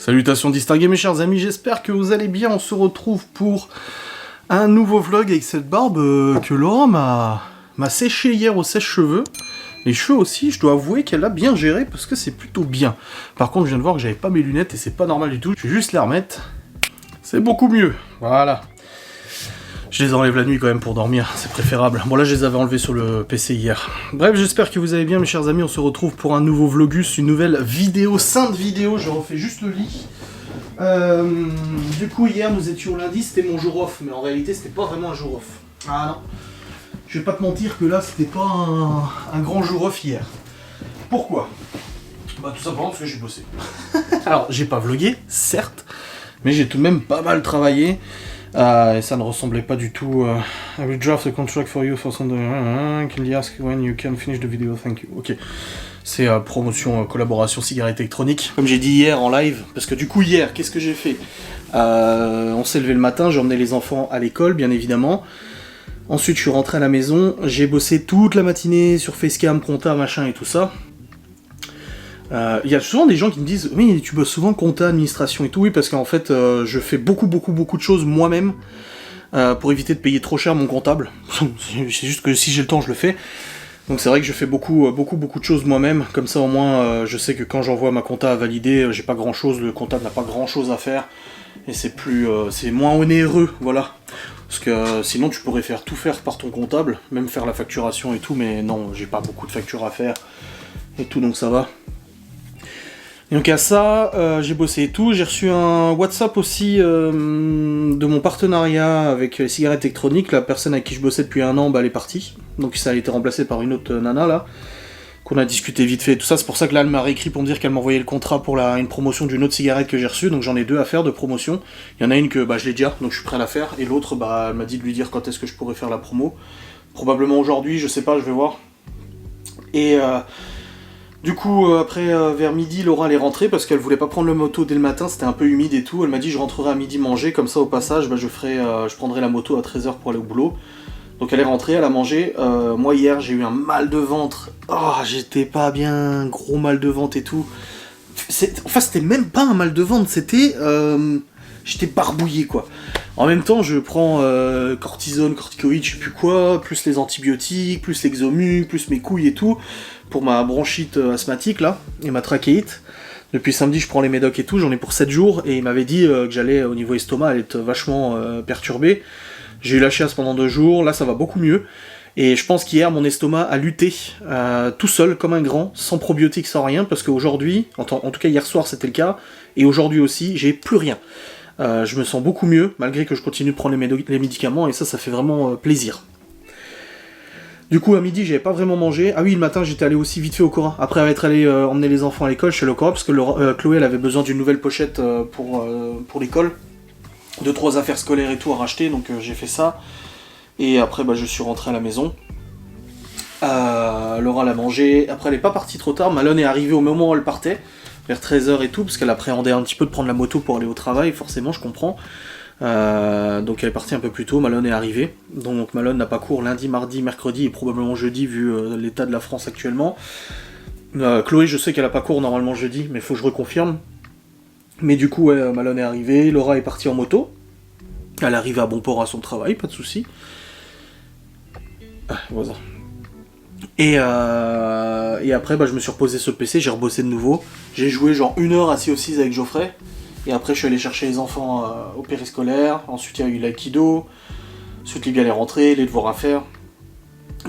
Salutations distinguées mes chers amis, j'espère que vous allez bien. On se retrouve pour un nouveau vlog avec cette barbe que Laura m'a séché hier au sèche-cheveux. Les cheveux aussi, je dois avouer qu'elle a bien géré parce que c'est plutôt bien. Par contre, je viens de voir que j'avais pas mes lunettes et c'est pas normal du tout. Je vais juste les remettre. C'est beaucoup mieux. Voilà. Je les enlève la nuit quand même pour dormir, c'est préférable. Bon là je les avais enlevés sur le PC hier. Bref, j'espère que vous allez bien mes chers amis, on se retrouve pour un nouveau vlogus, une nouvelle vidéo, sainte vidéo, je refais juste le lit. Du coup hier nous étions lundi, c'était mon jour off, mais en réalité c'était pas vraiment un jour off. Ah non, je vais pas te mentir que là c'était pas un grand jour off hier. Pourquoi? Bah tout simplement parce que j'ai bossé. Alors j'ai pas vlogué, certes, mais j'ai tout de même pas mal travaillé. Et ça ne ressemblait pas du tout. I will draft a contract for you for some. Can you ask when you can finish the video? Thank you. Ok. C'est promotion, collaboration, cigarette électronique. Comme j'ai dit hier en live, parce que du coup hier, qu'est-ce que j'ai fait? On s'est levé le matin, j'ai emmené les enfants à l'école, bien évidemment. Ensuite, je suis rentré à la maison, j'ai bossé toute la matinée sur Facecam, compta, machin et tout ça. Il y a souvent des gens qui me disent « Oui, tu bosses souvent compta, administration et tout. » Oui, parce qu'en fait, je fais beaucoup de choses moi-même pour éviter de payer trop cher mon comptable. C'est juste que si j'ai le temps, je le fais. Donc c'est vrai que je fais beaucoup de choses moi-même. Comme ça, au moins, je sais que quand j'envoie ma compta à valider, j'ai pas grand-chose, le comptable n'a pas grand-chose à faire. Et c'est c'est moins onéreux, voilà. Parce que sinon, tu pourrais tout faire par ton comptable, même faire la facturation et tout, mais non, j'ai pas beaucoup de factures à faire et tout, donc ça va. Et donc à ça, j'ai bossé et tout, j'ai reçu un WhatsApp aussi de mon partenariat avec les cigarettes électroniques, la personne avec qui je bossais depuis 1 an, bah, elle est partie, donc ça a été remplacé par une autre nana là, qu'on a discuté vite fait et tout ça, c'est pour ça que là elle m'a réécrit pour me dire qu'elle m'envoyait le contrat pour une promotion d'une autre cigarette que j'ai reçue, donc j'en ai 2 à faire de promotion, il y en a une que bah, je l'ai déjà, donc je suis prêt à la faire, et l'autre, bah, elle m'a dit de lui dire quand est-ce que je pourrais faire la promo, probablement aujourd'hui, je sais pas, je vais voir, et... Du coup, après, vers midi, Laura elle est rentrée parce qu'elle voulait pas prendre le moto dès le matin, c'était un peu humide et tout. Elle m'a dit je rentrerai à midi manger, comme ça au passage, bah, je prendrai la moto à 13h pour aller au boulot. Donc elle est rentrée, elle a mangé. Moi hier, j'ai eu un mal de ventre. Oh, j'étais pas bien, gros mal de ventre et tout. Enfin, c'était même pas un mal de ventre, c'était... J'étais barbouillé quoi. En même temps, je prends cortisone, corticoïdes, je sais plus quoi, plus les antibiotiques, plus l'exomu, plus mes couilles et tout, pour ma bronchite asthmatique là, et ma trachéite. Depuis samedi, je prends les médocs et tout, j'en ai pour 7 jours, et il m'avait dit que j'allais, au niveau estomac, aller être vachement perturbé. J'ai eu la chiasse pendant 2 jours, là ça va beaucoup mieux. Et je pense qu'hier, mon estomac a lutté tout seul, comme un grand, sans probiotiques, sans rien, parce qu'aujourd'hui, en tout cas hier soir c'était le cas, et aujourd'hui aussi, j'ai plus rien. Je me sens beaucoup mieux, malgré que je continue de prendre les médicaments, et ça fait vraiment plaisir. Du coup, à midi, j'avais pas vraiment mangé. Ah oui, le matin, j'étais allé aussi vite fait au Cora. Après être allé emmener les enfants à l'école, je suis allé au Cora, parce que Chloé, elle avait besoin d'une nouvelle pochette pour l'école. 2-3 affaires scolaires et tout à racheter, donc j'ai fait ça. Et après, bah, je suis rentré à la maison. Laura l'a mangé. Après, elle est pas partie trop tard. Malone est arrivée au moment où elle partait, vers 13h et tout, parce qu'elle appréhendait un petit peu de prendre la moto pour aller au travail, forcément, je comprends. Donc elle est partie un peu plus tôt, Malone est arrivé. Donc Malone n'a pas cours lundi, mardi, mercredi et probablement jeudi, vu l'état de la France actuellement. Chloé, je sais qu'elle a pas cours normalement jeudi, mais faut que je reconfirme. Mais du coup, ouais, Malone est arrivé, Laura est partie en moto. Elle arrive à bon port à son travail, pas de soucis. Voilà. Et après, bah, je me suis reposé sur le PC, j'ai rebossé de nouveau. J'ai joué genre 1 heure assis au 6 avec Geoffrey. Et après, je suis allé chercher les enfants au périscolaire. Ensuite, il y a eu l'aïkido. Ensuite, Libya est rentrée, les devoirs à faire.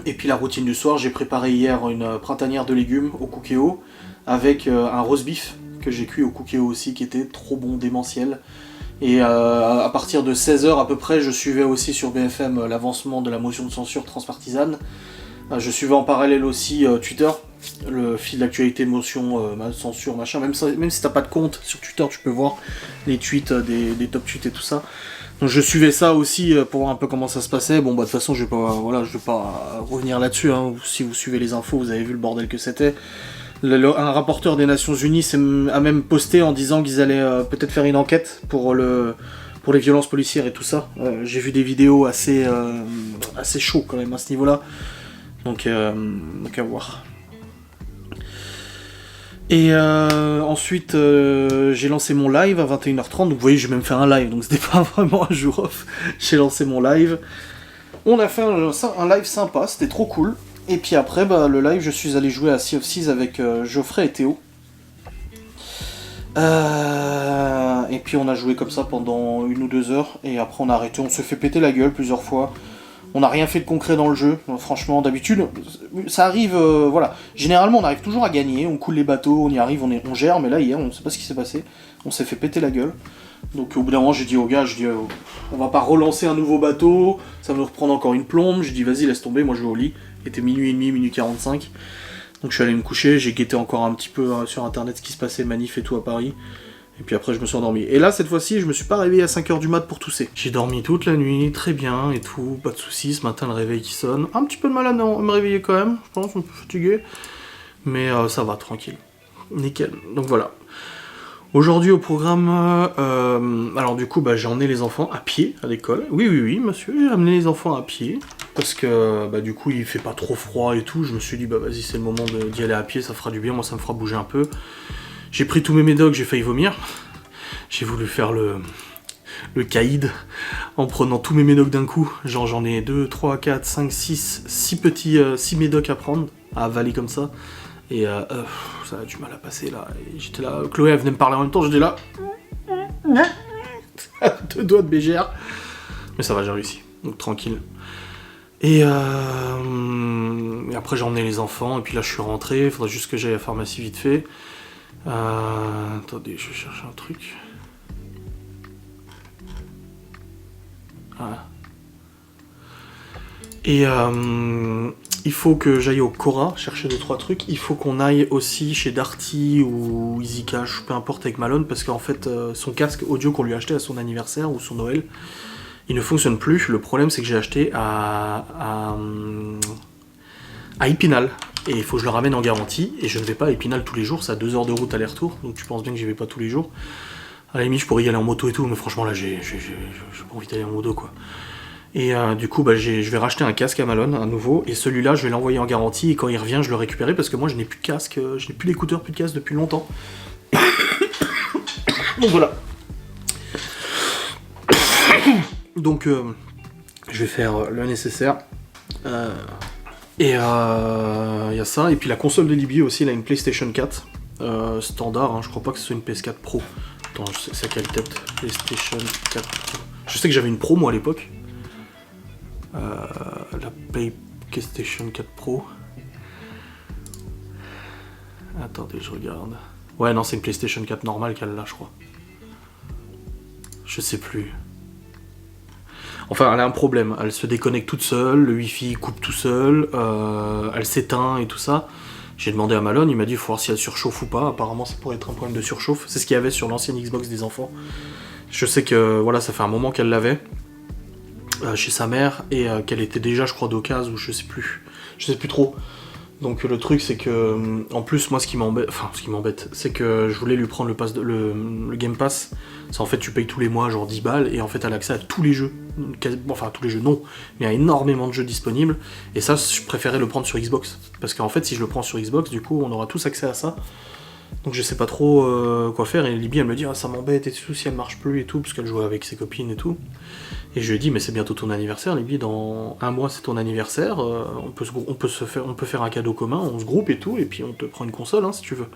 Et puis la routine du soir, j'ai préparé hier une printanière de légumes au cookéo avec un roast beef que j'ai cuit au cookéo aussi, qui était trop bon, démentiel. Et à partir de 16h à peu près, je suivais aussi sur BFM l'avancement de la motion de censure transpartisane. Je suivais en parallèle aussi Twitter, le fil d'actualité de motion, censure, machin. Même si t'as pas de compte sur Twitter, tu peux voir les tweets des top tweets et tout ça. Donc je suivais ça aussi pour voir un peu comment ça se passait. Bon bah de toute façon je vais pas revenir là-dessus, hein. Si vous suivez les infos, vous avez vu le bordel que c'était. Un rapporteur des Nations Unies a même posté en disant qu'ils allaient peut-être faire une enquête pour les violences policières et tout ça. J'ai vu des vidéos assez chauds quand même à ce niveau-là. Donc à voir. Et ensuite, j'ai lancé mon live à 21h30, donc vous voyez, j'ai même fait un live, donc c'était pas vraiment un jour off. J'ai lancé mon live. On a fait un live sympa, c'était trop cool. Et puis après, le live, je suis allé jouer à Sea of Thieves avec Geoffrey et Théo. Et puis on a joué comme ça pendant 1 ou 2 heures, et après on a arrêté, on s'est fait péter la gueule plusieurs fois. On n'a rien fait de concret dans le jeu, franchement, d'habitude, ça arrive, voilà. Généralement, on arrive toujours à gagner, on coule les bateaux, on y arrive, on gère, mais là, hier, on ne sait pas ce qui s'est passé. On s'est fait péter la gueule. Donc, au bout d'un moment, j'ai dit aux gars, on va pas relancer un nouveau bateau, ça va nous reprendre encore une plombe. J'ai dit, vas-y, laisse tomber, moi je vais au lit. Il était minuit et demi, minuit 45. Donc, je suis allé me coucher, j'ai guetté encore un petit peu sur internet ce qui se passait, manif et tout à Paris. Et puis après, je me suis endormi. Et là, cette fois-ci, je me suis pas réveillé à 5h du mat pour tousser. J'ai dormi toute la nuit, très bien et tout, pas de soucis. Ce matin, le réveil qui sonne. Un petit peu de mal à me réveiller quand même, je pense, un peu fatigué. Mais ça va, tranquille. Nickel. Donc voilà. Aujourd'hui, au programme... alors du coup, j'ai emmené les enfants à pied à l'école. Oui, monsieur, j'ai amené les enfants à pied. Parce que, du coup, il fait pas trop froid et tout. Je me suis dit, vas-y, c'est le moment d'y aller à pied, ça fera du bien. Moi, ça me fera bouger un peu. J'ai pris tous mes médocs, j'ai failli vomir. J'ai voulu faire le caïd en prenant tous mes médocs d'un coup. Genre j'en ai 2, 3, 4, 5, 6 médocs à prendre, à avaler comme ça. Et ça a du mal à passer là. Et j'étais là, Chloé elle venait me parler en même temps, j'étais là. 2 doigts de bégère. Mais ça va, j'ai réussi. Donc tranquille. Et après j'ai emmené les enfants, et puis là je suis rentré, il faudrait juste que j'aille à la pharmacie vite fait. Attendez, je vais chercher un truc. Voilà. Et il faut que j'aille au Cora chercher 2-3 trucs. Il faut qu'on aille aussi chez Darty ou EasyCash, peu importe, avec Malone, parce qu'en fait son casque audio qu'on lui a acheté à son anniversaire ou son Noël, il ne fonctionne plus. Le problème c'est que j'ai acheté à Épinal. Et il faut que je le ramène en garantie, et je ne vais pas à Épinal tous les jours, c'est à 2 heures de route aller-retour, donc tu penses bien que j'y vais pas tous les jours. À la limite, je pourrais y aller en moto et tout, mais franchement là, j'ai pas envie d'aller en moto, quoi. Et du coup, je vais racheter un casque à Malone, un nouveau, et celui-là, je vais l'envoyer en garantie, et quand il revient, je le récupérerai, parce que moi, je n'ai plus de casque, je n'ai plus d'écouteurs, plus de casque depuis longtemps. Donc voilà. Donc, je vais faire le nécessaire. Et il y a ça, et puis la console de Libye aussi, il a une PlayStation 4 standard, hein, je crois pas que ce soit une PS4 Pro. Attends, c'est à quelle tête? PlayStation 4 Pro. Je sais que j'avais une Pro moi à l'époque. La PlayStation 4 Pro. Attendez, je regarde. Ouais, non, c'est une PlayStation 4 normale qu'elle a, je crois. Je sais plus. Enfin, elle a un problème, elle se déconnecte toute seule, le wifi coupe tout seul, elle s'éteint et tout ça. J'ai demandé à Malone, il m'a dit il faut voir si elle surchauffe ou pas, apparemment ça pourrait être un problème de surchauffe. C'est ce qu'il y avait sur l'ancienne Xbox des enfants. Je sais que voilà, ça fait un moment qu'elle l'avait chez sa mère, et qu'elle était déjà, je crois, d'occasion, ou je sais plus trop. Donc le truc c'est que, en plus moi ce qui m'embête, c'est que je voulais lui prendre le Game Pass. C'est en fait tu payes tous les mois genre 10 balles, et en fait elle a accès à tous les jeux, enfin tous les jeux non, mais à énormément de jeux disponibles, et ça je préférais le prendre sur Xbox, parce qu'en fait si je le prends sur Xbox, du coup on aura tous accès à ça. Donc je sais pas trop quoi faire, et Libby elle me dit ça m'embête et tout si elle marche plus et tout, parce qu'elle jouait avec ses copines et tout. Et je lui ai dit mais c'est bientôt ton anniversaire Libby, dans 1 mois c'est ton anniversaire, on peut faire un cadeau commun, on se groupe et tout, et puis on te prend une console hein, si tu veux.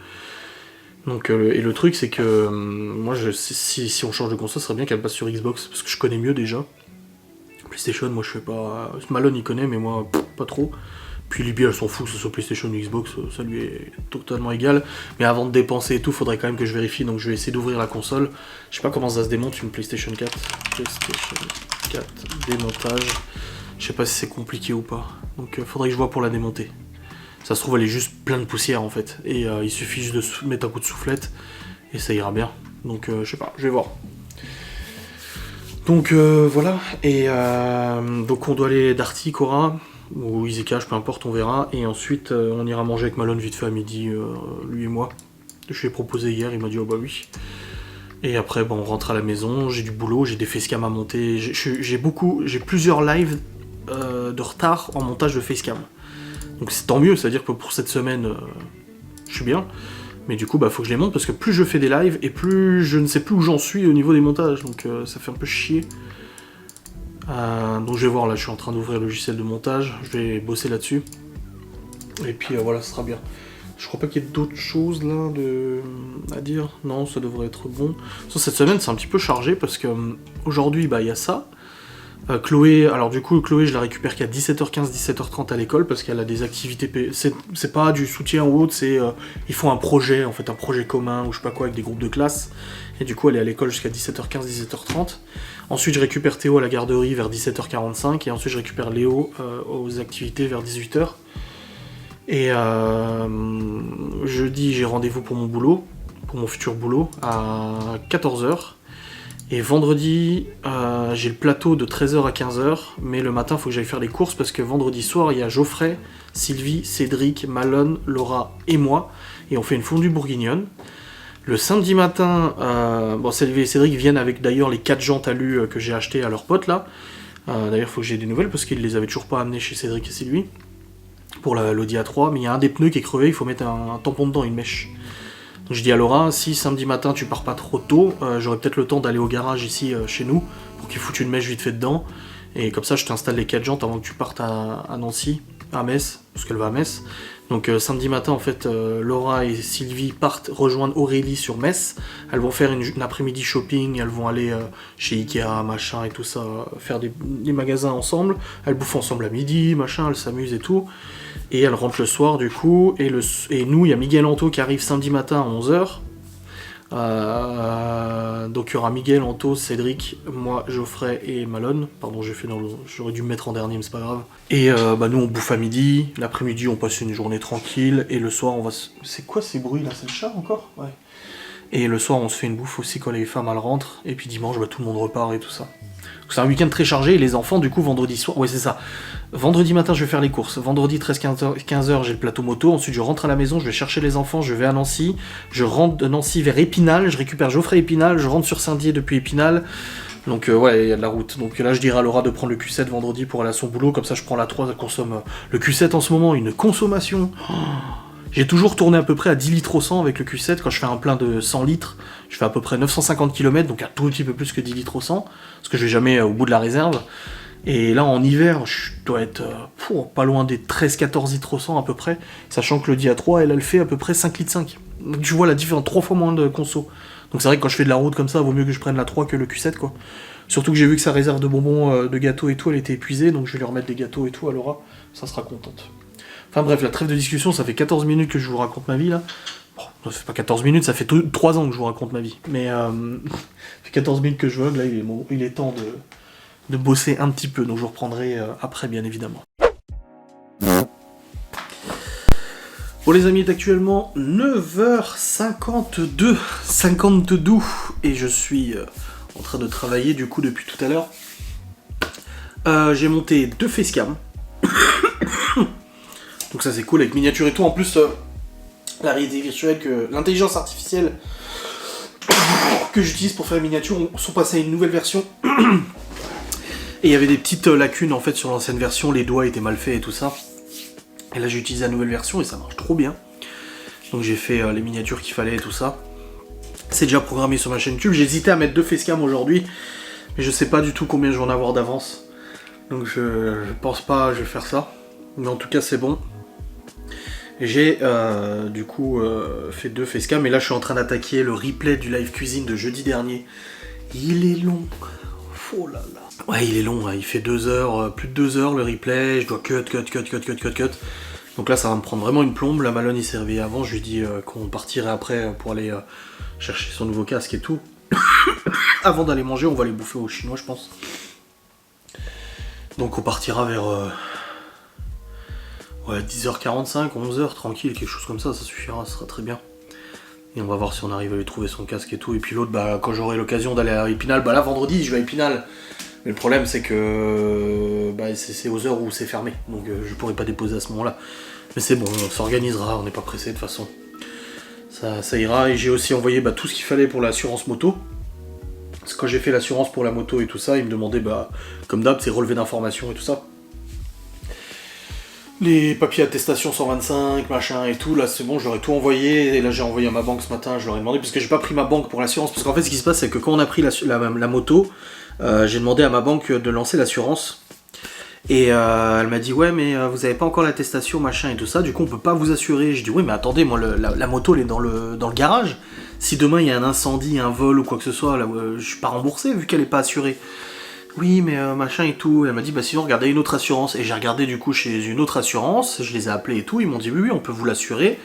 Donc et le truc c'est que moi si on change de console, ce serait bien qu'elle passe sur Xbox, parce que je connais mieux déjà. PlayStation moi je fais pas... Malone il connaît mais moi pas trop. Puis Libby elle s'en fout que ce soit PlayStation ou Xbox, ça lui est totalement égal. Mais avant de dépenser et tout, faudrait quand même que je vérifie, donc je vais essayer d'ouvrir la console. Je sais pas comment ça se démonte une PlayStation 4. PlayStation 4, démontage. Je sais pas si c'est compliqué ou pas. Donc faudrait que je vois pour la démonter. Ça se trouve elle est juste plein de poussière en fait. Et il suffit juste de mettre un coup de soufflette et ça ira bien. Donc je sais pas, je vais voir. Donc voilà, et donc on doit aller Darty, Cora, ou EasyCash, peu importe, on verra. Et ensuite on ira manger avec Malone vite fait à midi, lui et moi. Je lui ai proposé hier, il m'a dit oh bah oui. Et après on rentre à la maison, j'ai du boulot, j'ai des facecam à monter, j'ai plusieurs lives de retard en montage de facecam. Donc c'est tant mieux, c'est-à-dire que pour cette semaine, je suis bien. Mais du coup, bah faut que je les monte parce que plus je fais des lives et plus je ne sais plus où j'en suis au niveau des montages, donc ça fait un peu chier. Donc je vais voir, là je suis en train d'ouvrir le logiciel de montage, je vais bosser là-dessus. Et puis voilà, ce sera bien. Je crois pas qu'il y ait d'autres choses là à dire. Non, ça devrait être bon. Cette semaine c'est un petit peu chargé parce que aujourd'hui bah il y a ça. Chloé, alors du coup Chloé je la récupère qu'à 17h15, 17h30 à l'école parce qu'elle a des activités, c'est pas du soutien ou autre, c'est ils font un projet, en fait un projet commun ou je sais pas quoi avec des groupes de classe, et du coup elle est à l'école jusqu'à 17h15, 17h30. Ensuite je récupère Théo à la garderie vers 17h45 et ensuite je récupère Léo aux activités vers 18h. Et jeudi j'ai rendez-vous pour mon boulot, pour mon futur boulot à 14h. Et vendredi, j'ai le plateau de 13h à 15h, mais le matin, il faut que j'aille faire les courses parce que vendredi soir, il y a Geoffrey, Sylvie, Cédric, Malone, Laura et moi, et on fait une fondue bourguignonne. Le samedi matin, Sylvie et Cédric viennent avec d'ailleurs les 4 jantes alu que j'ai achetées à leurs potes là. D'ailleurs, il faut que j'ai des nouvelles parce qu'ils les avaient toujours pas amenées chez Cédric et Sylvie pour l'Audi A3, mais il y a un des pneus qui est crevé, il faut mettre un tampon dedans, une mèche. Donc je dis à Laura, si samedi matin tu pars pas trop tôt, j'aurai peut-être le temps d'aller au garage ici chez nous, pour qu'ils foutent une mèche vite fait dedans, et comme ça je t'installe les 4 jantes avant que tu partes à Nancy, à Metz, parce qu'elle va à Metz. Donc samedi matin en fait, Laura et Sylvie partent rejoindre Aurélie sur Metz, elles vont faire une après-midi shopping, elles vont aller chez Ikea, machin et tout ça, faire des magasins ensemble, elles bouffent ensemble à midi, machin, elles s'amusent et tout. Et elle rentre le soir du coup, et nous, il y a Miguel Anto qui arrive samedi matin à 11h. Donc il y aura Miguel, Anto, Cédric, moi, Geoffrey et Malone. Pardon, j'aurais dû me mettre en dernier, mais c'est pas grave. Et nous, on bouffe à midi, l'après-midi, on passe une journée tranquille, et le soir, on va C'est quoi ces bruits là? C'est le chat encore? Ouais. Et le soir, on se fait une bouffe aussi quand les femmes elles rentrent, et puis dimanche, tout le monde repart et tout ça. C'est un week-end très chargé, et les enfants, du coup, vendredi soir, ouais, c'est ça. Vendredi matin, je vais faire les courses. Vendredi 13-15h, j'ai le plateau moto. Ensuite, je rentre à la maison, je vais chercher les enfants, je vais à Nancy. Je rentre de Nancy vers Épinal, je récupère Geoffrey Épinal, je rentre sur Saint-Dié depuis Épinal. Donc, ouais, il y a de la route. Donc là, je dirai à Laura de prendre le Q7 vendredi pour aller à son boulot. Comme ça, je prends la 3, ça consomme. Le Q7 en ce moment, une consommation. J'ai toujours tourné à peu près à 10 litres au 100 avec le Q7. Quand je fais un plein de 100 litres, je fais à peu près 950 km, donc un tout petit peu plus que 10 litres au 100, parce que je vais jamais au bout de la réserve. Et là, en hiver, je dois être pas loin des 13-14 litres au 100 à peu près, sachant que le Dia 3, elle fait à peu près 5 litres 5. Donc tu vois la différence, 3 fois moins de conso. Donc c'est vrai que quand je fais de la route comme ça, vaut mieux que je prenne la 3 que le Q7, quoi. Surtout que j'ai vu que sa réserve de bonbons, de gâteaux et tout, elle était épuisée, donc je vais lui remettre des gâteaux et tout à Laura, ça sera contente. Enfin bref, la trêve de discussion, ça fait 14 minutes que je vous raconte ma vie, là. Bon, ça fait pas 14 minutes, ça fait 3 ans que je vous raconte ma vie. Mais ça fait 14 minutes que je vlog, là, il est temps de bosser un petit peu, donc je vous reprendrai après, bien évidemment. Bon les amis, il est actuellement 9h52, et je suis en train de travailler du coup depuis tout à l'heure. J'ai monté 2 facecam. Donc ça c'est cool avec miniature et tout. En plus, la réalité virtuelle, l'intelligence artificielle que j'utilise pour faire les miniatures sont passées à une nouvelle version. Et il y avait des petites lacunes en fait sur l'ancienne version, les doigts étaient mal faits et tout ça. Et là j'ai utilisé la nouvelle version et ça marche trop bien. Donc j'ai fait les miniatures qu'il fallait et tout ça. C'est déjà programmé sur ma chaîne YouTube. J'ai hésité à mettre 2 facecam aujourd'hui, mais je sais pas du tout combien je vais en avoir d'avance. Donc je pense pas je vais faire ça. Mais en tout cas c'est bon. J'ai du coup fait 2 facecam et là je suis en train d'attaquer le replay du live cuisine de jeudi dernier. Il est long. Oh là là. Ouais, il est long, il fait 2 heures, plus de 2 heures le replay, je dois cut. Donc là ça va me prendre vraiment une plombe. La Malone il s'est réveillé avant, je lui ai dit qu'on partirait après pour aller chercher son nouveau casque et tout. Avant d'aller manger, on va aller bouffer au chinois je pense. Donc on partira vers 10h45, 11h, tranquille, quelque chose comme ça suffira, ça sera très bien. Et on va voir si on arrive à lui trouver son casque et tout. Et puis l'autre, quand j'aurai l'occasion d'aller à Épinal, là vendredi je vais à Épinal. Mais le problème c'est que c'est aux heures où c'est fermé, donc je pourrai pas déposer à ce moment-là. Mais c'est bon, on s'organisera, on n'est pas pressé de toute façon. Ça ira, et j'ai aussi envoyé tout ce qu'il fallait pour l'assurance moto. Parce que quand j'ai fait l'assurance pour la moto et tout ça, ils me demandaient, comme d'hab, c'est relevé d'informations et tout ça. les papiers attestation 125, machin et tout, là c'est bon, je leur ai tout envoyé, et là j'ai envoyé à ma banque ce matin, je leur ai demandé, parce que j'ai pas pris ma banque pour l'assurance, parce qu'en fait ce qui se passe c'est que quand on a pris la moto, j'ai demandé à ma banque de lancer l'assurance, et elle m'a dit ouais mais vous avez pas encore l'attestation machin et tout ça, du coup on peut pas vous assurer. Je dis oui mais attendez, moi la moto elle est dans le garage, si demain il y a un incendie, un vol ou quoi que ce soit, là, je suis pas remboursé vu qu'elle est pas assurée. Oui mais machin et tout, et elle m'a dit bah sinon regardez une autre assurance, et j'ai regardé du coup chez une autre assurance, je les ai appelés et tout, ils m'ont dit oui on peut vous l'assurer,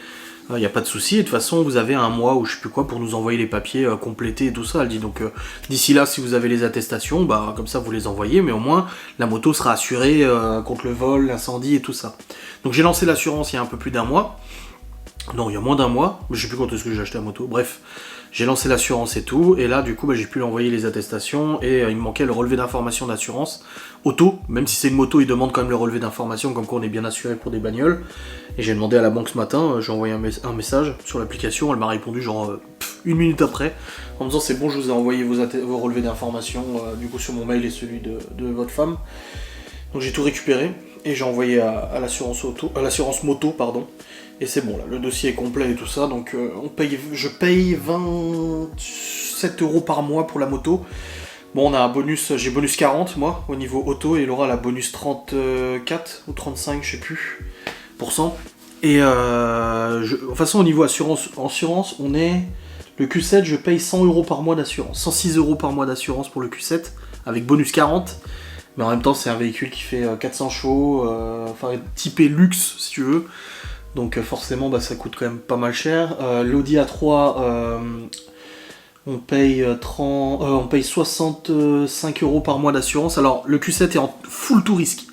y a pas de souci, et de toute façon vous avez un mois ou je sais plus quoi pour nous envoyer les papiers complétés et tout ça. Elle dit donc d'ici là si vous avez les attestations, bah comme ça vous les envoyez, mais au moins la moto sera assurée contre le vol, l'incendie et tout ça. Donc j'ai lancé l'assurance il y a un peu plus d'un mois, non il y a moins d'un mois, je sais plus quand est-ce que j'ai acheté la moto, bref. J'ai lancé l'assurance et tout, et là du coup bah, j'ai pu lui envoyer les attestations, et il me manquait le relevé d'information d'assurance auto, même si c'est une moto, il demande quand même le relevé d'information, comme quoi on est bien assuré pour des bagnoles. Et j'ai demandé à la banque ce matin, j'ai envoyé un message sur l'application, elle m'a répondu genre une minute après, en me disant c'est bon je vous ai envoyé vos relevés d'information du coup sur mon mail et celui de votre femme. Donc j'ai tout récupéré, et j'ai envoyé à l'assurance moto, pardon. Et c'est bon là, le dossier est complet et tout ça, donc je paye 27 € par mois pour la moto. Bon on a un bonus, j'ai bonus 40 moi au niveau auto, et Laura elle a bonus 34 ou 35 je sais plus %. Et de toute façon au niveau assurance on est, le Q7 je paye 100 € par mois d'assurance, 106 € par mois d'assurance pour le Q7 avec bonus 40. Mais en même temps c'est un véhicule qui fait 400 chevaux, enfin typé luxe si tu veux. Donc forcément bah, ça coûte quand même pas mal cher. L'Audi A3 on paye 65 € par mois d'assurance. Alors le Q7 est en full tout risque.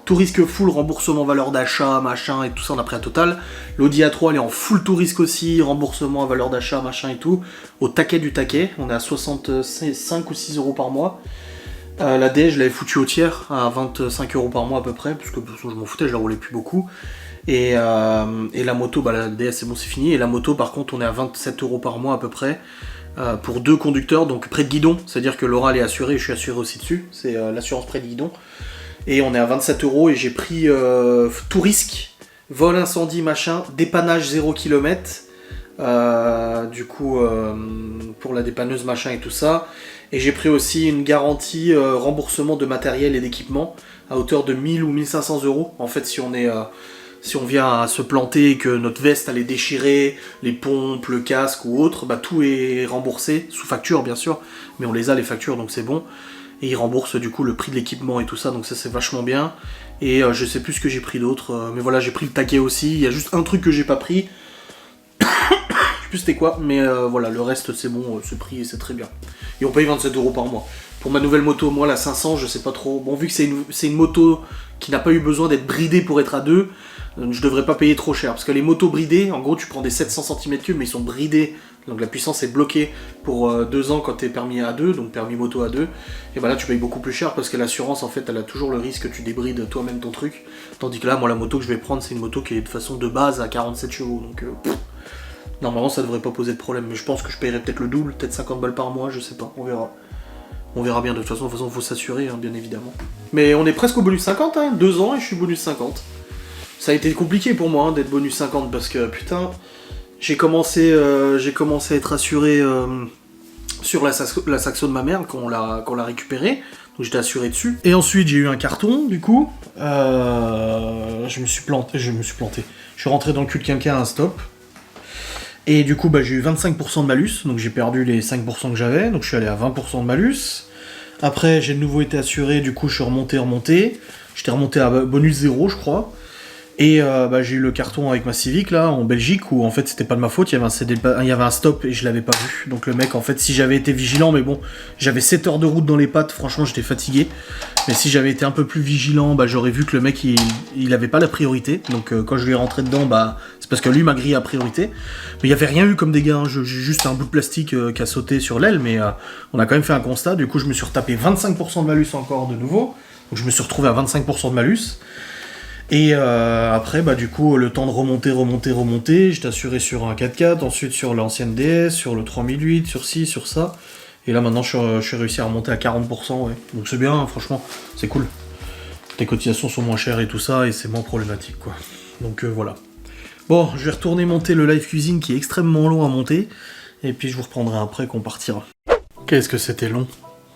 Tout risque full, remboursement valeur d'achat, machin et tout ça on a pris un total. L'Audi A3 elle est en full tout risque aussi, remboursement à valeur d'achat, machin et tout. Au taquet du taquet, on est à 65 ou 6 € par mois. La D je l'avais foutu au tiers à 25 € par mois à peu près, parce que je m'en foutais, je la roulais plus beaucoup. Et la moto, bah la DS c'est bon c'est fini, et la moto par contre on est à 27 € par mois à peu près, pour 2 conducteurs, donc près de guidon, c'est-à-dire que Laura elle est assurée et je suis assuré aussi dessus, c'est l'assurance près de guidon, et on est à 27 € et j'ai pris tout risque, vol, incendie, machin, dépannage 0 km, du coup pour la dépanneuse machin et tout ça, et j'ai pris aussi une garantie remboursement de matériel et d'équipement à hauteur de 1000 ou 1500 €, en fait si on vient à se planter et que notre veste elle est déchirée, les pompes, le casque ou autre, bah tout est remboursé, sous facture bien sûr, mais on les a les factures donc c'est bon. Et ils remboursent du coup le prix de l'équipement et tout ça, donc ça c'est vachement bien. Et je sais plus ce que j'ai pris d'autre, mais voilà j'ai pris le taquet aussi, il y a juste un truc que j'ai pas pris, je sais plus c'était quoi, mais voilà le reste c'est bon, ce prix c'est très bien. Et on paye 27 € par mois. Pour ma nouvelle moto, moi la 500 je sais pas trop, bon vu que c'est une moto qui n'a pas eu besoin d'être bridée pour être à 2, je devrais pas payer trop cher, parce que les motos bridées, en gros tu prends des 700 cm3 mais ils sont bridés, donc la puissance est bloquée pour 2 ans quand t'es permis à 2, donc permis moto à 2, et bah là tu payes beaucoup plus cher parce que l'assurance en fait elle a toujours le risque que tu débrides toi-même ton truc, tandis que là moi la moto que je vais prendre c'est une moto qui est de façon de base à 47 chevaux, donc normalement ça devrait pas poser de problème, mais je pense que je paierai peut-être le double, peut-être 50 balles par mois, je sais pas, on verra. On verra bien, de toute façon faut s'assurer hein, bien évidemment. Mais on est presque au bonus 50, hein, 2 ans et je suis bonus 50. Ça a été compliqué pour moi hein, d'être bonus 50 parce que putain, j'ai commencé à être assuré sur la Saxo de ma mère quand on l'a récupéré, donc j'étais assuré dessus. Et ensuite j'ai eu un carton du coup, je me suis planté. Je suis rentré dans le cul de quelqu'un à un stop. Et du coup bah, j'ai eu 25% de malus, donc j'ai perdu les 5% que j'avais, donc je suis allé à 20% de malus. Après j'ai de nouveau été assuré, du coup je suis remonté. J'étais remonté à bonus 0 je crois. Et bah, j'ai eu le carton avec ma Civic là en Belgique où en fait c'était pas de ma faute, il y avait un stop et je l'avais pas vu. Donc le mec en fait si j'avais été vigilant, mais bon j'avais 7 heures de route dans les pattes, franchement j'étais fatigué. Mais si j'avais été un peu plus vigilant, bah, j'aurais vu que le mec il avait pas la priorité. Donc quand je lui ai rentré dedans, bah, c'est parce que lui m'a grillé à priorité. Mais il y avait rien eu comme dégâts, hein. J'ai juste un bout de plastique qui a sauté sur l'aile, mais on a quand même fait un constat. Du coup je me suis retapé 25% de malus encore de nouveau. Donc je me suis retrouvé à 25% de malus. Et après, bah du coup, le temps de remonter, j'étais assuré sur un 4x4, ensuite sur l'ancienne DS, sur le 3008, sur ci, sur ça. Et là maintenant, je suis réussi à remonter à 40%, ouais. Donc c'est bien, hein, franchement, c'est cool. les cotisations sont moins chères et tout ça, et c'est moins problématique, quoi. Donc voilà. Bon, je vais retourner monter le live cuisine qui est extrêmement long à monter, et puis je vous reprendrai après qu'on partira. Qu'est-ce que c'était long.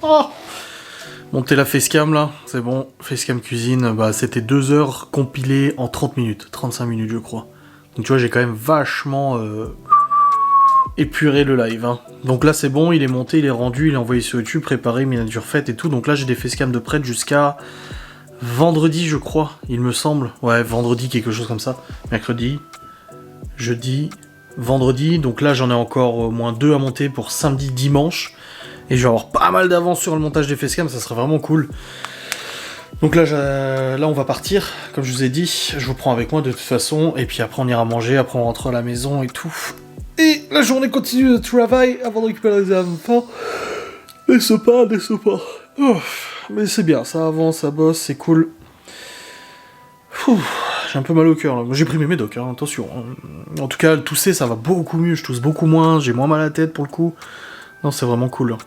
Oh, monter la facecam là, c'est bon, facecam cuisine, bah c'était 2 heures compilées en 30 minutes, 35 minutes je crois. Donc tu vois, j'ai quand même vachement épuré le live, hein. Donc là c'est bon, il est monté, il est rendu, il est envoyé sur YouTube, préparé, miniature faite et tout. Donc là j'ai des facecams de prête jusqu'à vendredi je crois, il me semble. Ouais, vendredi, quelque chose comme ça. Mercredi, jeudi, vendredi. Donc là j'en ai encore au moins 2 à monter pour samedi, dimanche. Et je vais avoir pas mal d'avance sur le montage des facecams, ça serait vraiment cool. Donc là, on va partir, comme je vous ai dit, je vous prends avec moi de toute façon, et puis après on ira manger, après on rentre à la maison et tout. Et la journée continue de travail avant de récupérer les enfants. Laisse pas. Oh, mais c'est bien, ça avance, ça bosse, c'est cool. J'ai un peu mal au cœur là. J'ai pris mes médocs, hein, attention. En tout cas, le tousser, ça va beaucoup mieux, je tousse beaucoup moins, j'ai moins mal à la tête pour le coup. Non, c'est vraiment cool.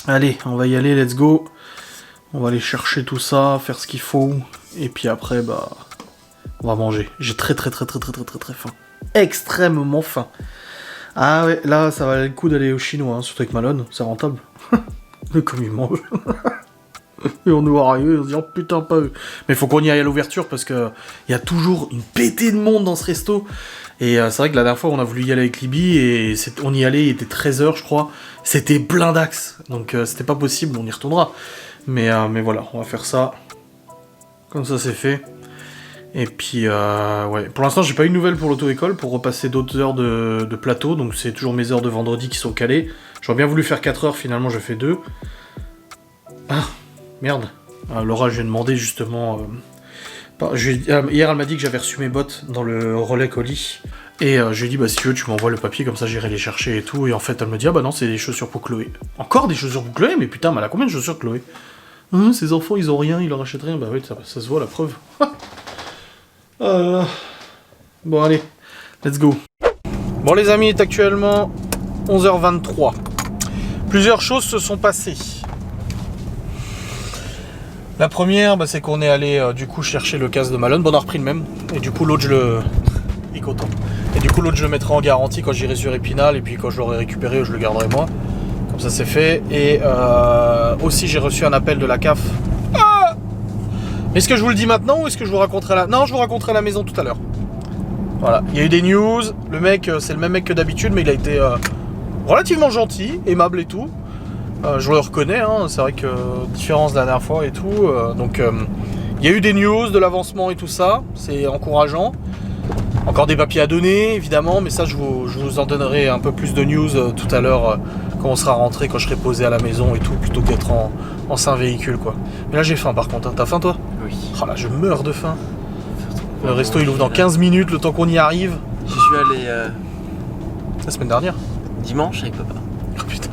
Allez, on va y aller, let's go. On va aller chercher tout ça, faire ce qu'il faut, et puis après, bah, on va manger. J'ai très faim. Extrêmement faim. Ah ouais, là, ça valait le coup d'aller au chinois, hein, surtout avec Malone, c'est rentable. Mais comme il mange. Et on nous voit arriver, on se dit, oh putain, pas eux. Mais faut qu'on y aille à l'ouverture, parce que il y a toujours une pétée de monde dans ce resto. Et c'est vrai que la dernière fois, on a voulu y aller avec Libby, et on y allait, il était 13h, je crois. C'était plein d'axes, donc c'était pas possible, on y retournera. Mais voilà, on va faire ça. Comme ça, c'est fait. Et puis, ouais. Pour l'instant, j'ai pas eu de nouvelles pour l'auto-école, pour repasser d'autres heures de plateau, donc c'est toujours mes heures de vendredi qui sont calées. J'aurais bien voulu faire 4 heures, finalement, je fais 2. Ah, merde. Laura, je lui ai demandé, justement... hier, elle m'a dit que j'avais reçu mes bottes dans le relais colis. Et je lui ai dit, bah si tu veux, tu m'envoies le papier, comme ça j'irai les chercher et tout. Et en fait, elle me dit, ah bah non, c'est des chaussures pour Chloé. Encore des chaussures pour Chloé? Mais putain, mais elle a combien de chaussures, Chloé? Ces enfants, ils ont rien, ils leur achètent rien. Bah oui, ça se voit, la preuve. Bon, allez, let's go. Bon, les amis, il est actuellement 11h23. Plusieurs choses se sont passées. La première, bah, c'est qu'on est allé du coup chercher le casque de Malone. Bon, on a repris le même. Et du coup, l'autre, il est content. Et du coup, l'autre, je le mettrai en garantie quand j'irai sur Épinal. Et puis, quand je l'aurai récupéré, je le garderai moi. Comme ça, c'est fait. Et aussi, j'ai reçu un appel de la CAF. Ah, est-ce que je vous le dis maintenant ou est-ce que je vous raconterai la... Non, je vous raconterai à la maison tout à l'heure. Voilà. Il y a eu des news. Le mec, c'est le même mec que d'habitude, mais il a été relativement gentil, aimable et tout. Je le reconnais, hein, c'est vrai que différence de la dernière fois et tout. Donc, il y a eu des news, de l'avancement et tout ça. C'est encourageant. Encore des papiers à donner, évidemment, mais ça, je vous en donnerai un peu plus de news tout à l'heure quand on sera rentré, quand je serai posé à la maison et tout, plutôt que d'être en sein véhicule, quoi. Mais là, j'ai faim, par contre. Hein. T'as faim, toi? Oui. Oh là, je meurs de faim. Le resto, il ouvre dans 15 minutes, le temps qu'on y arrive. J'y suis allé La semaine dernière. dimanche avec papa. Oh putain.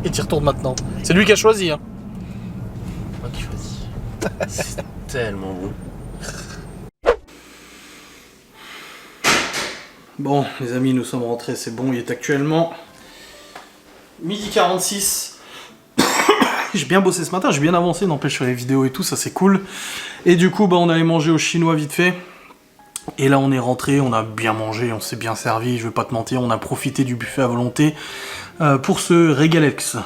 Et t'y retournes maintenant. C'est lui qui a choisi, hein. Moi qui choisis. C'est tellement bon. Bon, les amis, nous sommes rentrés, c'est bon, il est actuellement 12h46. J'ai bien bossé ce matin, j'ai bien avancé, n'empêche sur les vidéos et tout, ça c'est cool. Et du coup, bah, on allait manger au chinois vite fait. Et là, on est rentré, on a bien mangé, on s'est bien servi, je vais pas te mentir, on a profité du buffet à volonté pour ce régalex.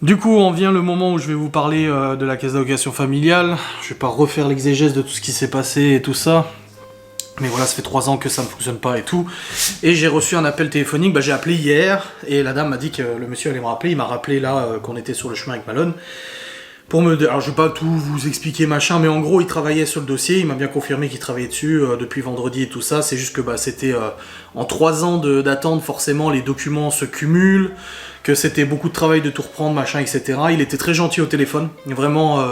Du coup, on vient le moment où je vais vous parler de la caisse d'allocation familiale. Je vais pas refaire l'exégèse de tout ce qui s'est passé et tout ça. Mais voilà, ça fait 3 ans que ça ne fonctionne pas et tout. Et j'ai reçu un appel téléphonique, bah, j'ai appelé hier, et la dame m'a dit que le monsieur allait me rappeler. Il m'a rappelé là qu'on était sur le chemin avec Malone. Pour me... Alors je vais pas tout vous expliquer machin, mais en gros il travaillait sur le dossier, il m'a bien confirmé qu'il travaillait dessus depuis vendredi et tout ça. C'est juste que bah, c'était en 3 ans d'attente, forcément les documents se cumulent, que c'était beaucoup de travail de tout reprendre, machin, etc. Il était très gentil au téléphone, vraiment...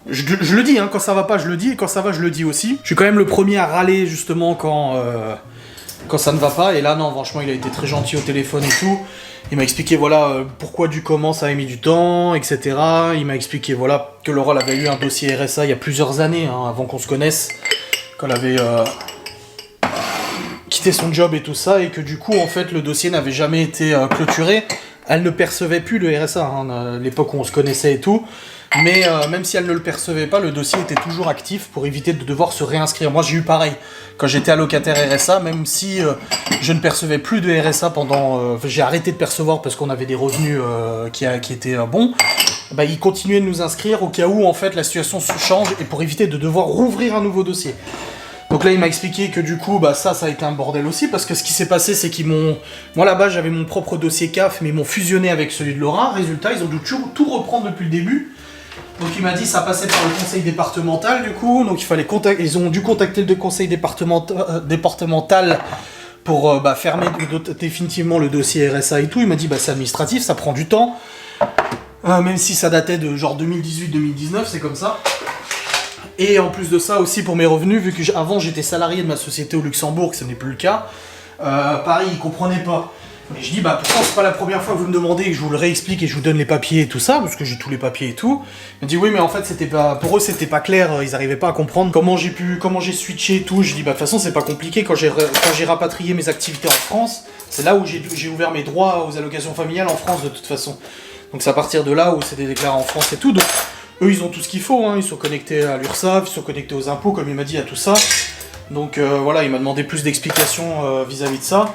Je le dis, hein, quand ça va pas, je le dis, et quand ça va, je le dis aussi. Je suis quand même le premier à râler, justement, quand ça ne va pas, et là, non, franchement, il a été très gentil au téléphone et tout. Il m'a expliqué, voilà, pourquoi du comment ça avait mis du temps, etc. Il m'a expliqué, voilà, que Laura avait eu un dossier RSA il y a plusieurs années, hein, avant qu'on se connaisse, qu'elle avait quitté son job et tout ça, et que du coup, en fait, le dossier n'avait jamais été clôturé. Elle ne percevait plus le RSA, hein, à l'époque où on se connaissait et tout. Mais même si elle ne le percevait pas, le dossier était toujours actif pour éviter de devoir se réinscrire. Moi j'ai eu pareil quand j'étais allocataire RSA, même si je ne percevais plus de RSA pendant... j'ai arrêté de percevoir parce qu'on avait des revenus qui étaient bons. Bah, ils continuaient de nous inscrire au cas où en fait la situation se change et pour éviter de devoir rouvrir un nouveau dossier. Donc là il m'a expliqué que du coup bah, ça a été un bordel aussi parce que ce qui s'est passé c'est qu'ils m'ont... Moi là-bas j'avais mon propre dossier CAF mais ils m'ont fusionné avec celui de Laura. Résultat ils ont dû tout reprendre depuis le début. Donc il m'a dit ça passait par le conseil départemental du coup, donc ils ont dû contacter le conseil départemental pour fermer définitivement le dossier RSA et tout. Il m'a dit bah c'est administratif, ça prend du temps, même si ça datait de genre 2018-2019, c'est comme ça. Et en plus de ça aussi pour mes revenus, vu que avant j'étais salarié de ma société au Luxembourg, que ce n'est plus le cas, pareil ils comprenaient pas. Et je dis bah pourquoi c'est pas la première fois que vous me demandez et que je vous le réexplique et je vous donne les papiers et tout ça, parce que j'ai tous les papiers et tout. Il me dit oui mais en fait c'était pas. Pour eux c'était pas clair, ils arrivaient pas à comprendre comment j'ai switché et tout. Je dis bah de toute façon c'est pas compliqué, quand j'ai rapatrié mes activités en France, c'est là où j'ai ouvert mes droits aux allocations familiales en France de toute façon. Donc c'est à partir de là où c'était déclaré en France et tout. Donc eux ils ont tout ce qu'il faut, hein. Ils sont connectés à l'URSSAF, ils sont connectés aux impôts comme il m'a dit à tout ça. Donc voilà, il m'a demandé plus d'explications vis-à-vis de ça.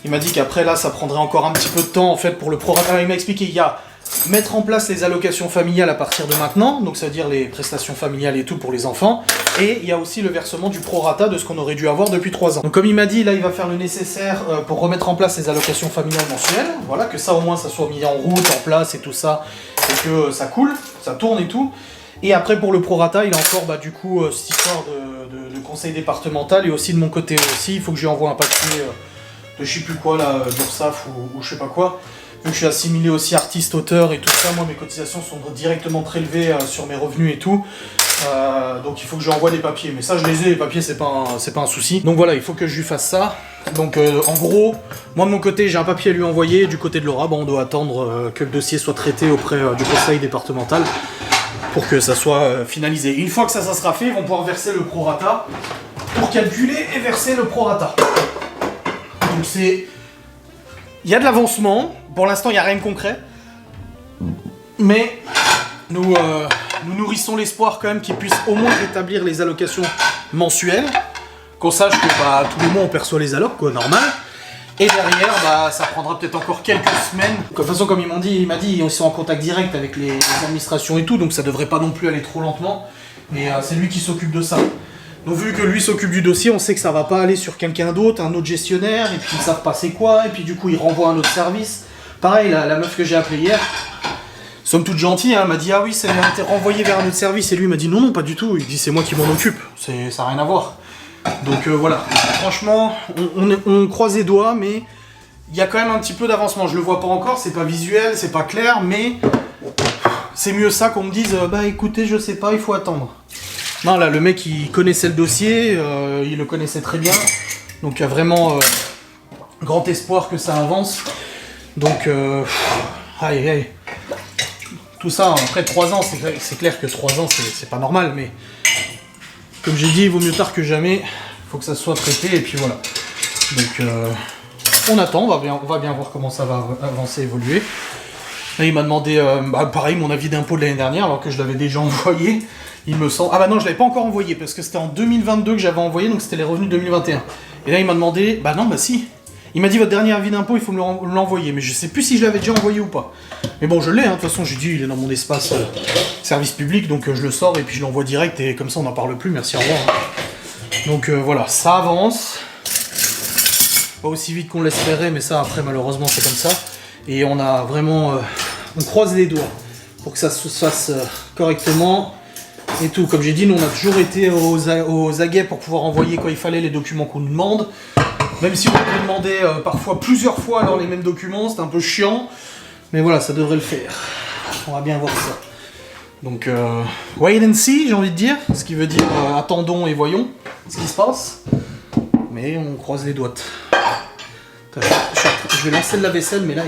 Il m'a dit qu'après là ça prendrait encore un petit peu de temps en fait pour le programme. Alors il m'a expliqué il y a mettre en place les allocations familiales à partir de maintenant, donc ça veut dire les prestations familiales et tout pour les enfants, et il y a aussi le versement du prorata de ce qu'on aurait dû avoir depuis 3 ans. Donc comme il m'a dit là il va faire le nécessaire pour remettre en place les allocations familiales mensuelles, voilà, que ça au moins ça soit mis en route, en place et tout ça, et que ça coule, ça tourne et tout. Et après pour le prorata, il a encore du coup cette histoire de conseil départemental et aussi de mon côté aussi, il faut que je lui envoie un papier de je sais plus quoi là, d'URSSAF ou je sais pas quoi. Vu que je suis assimilé aussi artiste, auteur et tout ça, moi mes cotisations sont directement prélevées sur mes revenus et tout. Donc il faut que je lui envoie des papiers, mais ça je les ai, les papiers c'est pas un souci. Donc voilà, il faut que je lui fasse ça. Donc en gros, moi de mon côté j'ai un papier à lui envoyer, du côté de Laura, on doit attendre que le dossier soit traité auprès du conseil départemental pour que ça soit finalisé. Une fois que ça sera fait, ils vont pouvoir verser le prorata pour calculer et verser le prorata. Donc c'est... Il y a de l'avancement, pour l'instant il n'y a rien de concret, mais nous nourrissons l'espoir quand même qu'ils puissent au moins rétablir les allocations mensuelles, qu'on sache que tous les mois on perçoit les allocs, quoi, normal, et derrière ça prendra peut-être encore quelques semaines. De toute façon comme il m'a dit ils sont en contact direct avec les administrations et tout, donc ça devrait pas non plus aller trop lentement, mais c'est lui qui s'occupe de ça. Donc vu que lui s'occupe du dossier, on sait que ça va pas aller sur quelqu'un d'autre, un autre gestionnaire, et puis ils savent pas c'est quoi, et puis du coup ils renvoient un autre service. Pareil, la meuf que j'ai appelée hier, somme toute gentille, hein, m'a dit ah oui ça a été renvoyé vers un autre service, et lui m'a dit non pas du tout, il dit c'est moi qui m'en occupe, ça n'a rien à voir. Donc voilà, franchement, on croise les doigts, mais il y a quand même un petit peu d'avancement, je le vois pas encore, c'est pas visuel, c'est pas clair, mais c'est mieux ça qu'on me dise écoutez je sais pas, il faut attendre. Non, là, le mec, il connaissait le dossier, il le connaissait très bien, donc il y a vraiment grand espoir que ça avance. Donc, aïe. Tout ça, après 3 ans, c'est clair que 3 ans, c'est pas normal, mais comme j'ai dit, il vaut mieux tard que jamais, il faut que ça soit traité, et puis voilà. Donc, on attend, on va bien voir comment ça va avancer, évoluer. Là, il m'a demandé, pareil, mon avis d'impôt de l'année dernière, alors que je l'avais déjà envoyé. Il me semble... Ah bah non, je l'avais pas encore envoyé, parce que c'était en 2022 que j'avais envoyé, donc c'était les revenus 2021. Et là, il m'a demandé... si. Il m'a dit, votre dernier avis d'impôt, il faut me l'envoyer. Mais je sais plus si je l'avais déjà envoyé ou pas. Mais bon, je l'ai, de toute façon, j'ai dit, il est dans mon espace service public, donc je le sors, et puis je l'envoie direct, et comme ça, on n'en parle plus, merci, au revoir. Donc voilà, ça avance. Pas aussi vite qu'on l'espérait, mais ça, après, malheureusement, c'est comme ça. Et on a vraiment... on croise les doigts pour que ça se fasse correctement. Et tout, comme j'ai dit, nous on a toujours été aux aguets pour pouvoir envoyer quand il fallait les documents qu'on nous demande. Même si on peut demander parfois plusieurs fois alors les mêmes documents, c'est un peu chiant. Mais voilà, ça devrait le faire. On va bien voir ça. Donc, wait and see, j'ai envie de dire. Ce qui veut dire attendons et voyons ce qui se passe. Mais on croise les doigts. Je vais lancer le lave-vaisselle, mais là,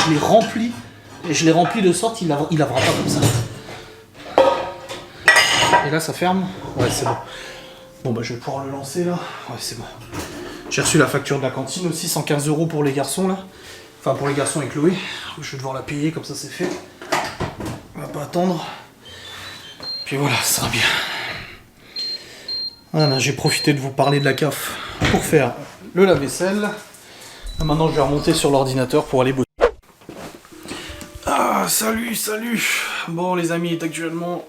je l'ai rempli. Et je l'ai rempli de sorte qu'il lavera pas comme ça. Et là ça ferme. Ouais c'est bon. Bon je vais pouvoir le lancer là. Ouais c'est bon. J'ai reçu la facture de la cantine aussi, 115 € pour les garçons là. Enfin pour les garçons et Chloé. Je vais devoir la payer comme ça c'est fait. On va pas attendre. Puis voilà, ça sera bien. Voilà, j'ai profité de vous parler de la CAF pour faire le lave-vaisselle. Maintenant, je vais remonter sur l'ordinateur pour aller bosser. Ah, salut. Bon, les amis, il est actuellement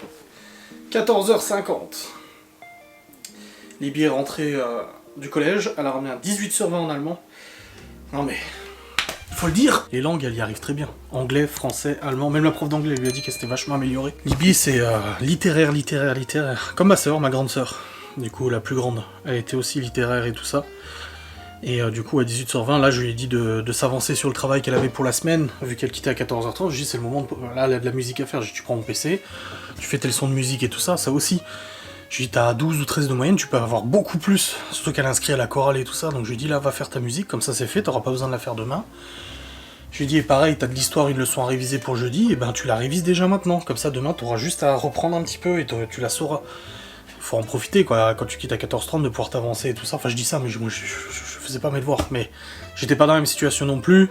14h50. Libye est rentrée du collège. Elle a ramené un 18/20 en allemand. Non mais... faut le dire, les langues, elle y arrive très bien. Anglais, français, allemand, même la prof d'anglais lui a dit qu'elle s'était vachement améliorée. Libye, c'est littéraire. Comme ma sœur, ma grande sœur. Du coup, la plus grande, elle était aussi littéraire et tout ça. Et du coup, à 18h20, là, je lui ai dit de s'avancer sur le travail qu'elle avait pour la semaine, vu qu'elle quittait à 14h30. Je lui ai dit, c'est le moment, là, elle a de la musique à faire. J'ai dit, tu prends mon PC, tu fais tel son de musique et tout ça, ça aussi. Je lui ai dit, t'as 12 ou 13 de moyenne, tu peux avoir beaucoup plus. Surtout qu'elle est inscrite à la chorale et tout ça. Donc je lui ai dit, là, va faire ta musique, comme ça c'est fait, t'auras pas besoin de la faire demain. Je lui ai dit, et pareil, t'as de l'histoire, une leçon à réviser pour jeudi, et ben tu la révises déjà maintenant. Comme ça, demain, t'auras juste à reprendre un petit peu et tu la sauras. Faut en profiter, quoi, quand tu quittes à 14h30, de pouvoir t'avancer et tout ça. Enfin, je dis ça, mais moi, je faisais pas mes devoirs. Mais j'étais pas dans la même situation non plus.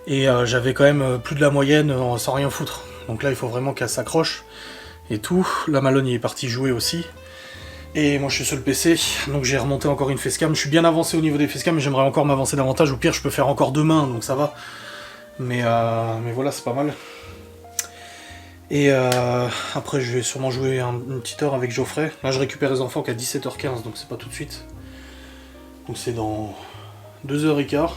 Et j'avais quand même plus de la moyenne sans rien foutre. Donc là, il faut vraiment qu'elle s'accroche. Et tout. Là, Malone, il est parti jouer aussi. Et moi, je suis sur le PC. Donc j'ai remonté encore une facecam. Je suis bien avancé au niveau des facecam, mais j'aimerais encore m'avancer davantage. Au pire, je peux faire encore demain, donc ça va. Mais voilà, c'est pas mal. Et après je vais sûrement jouer une petite heure avec Geoffrey. Là je récupère les enfants qu'à 17h15, donc c'est pas tout de suite. Donc c'est dans 2h15.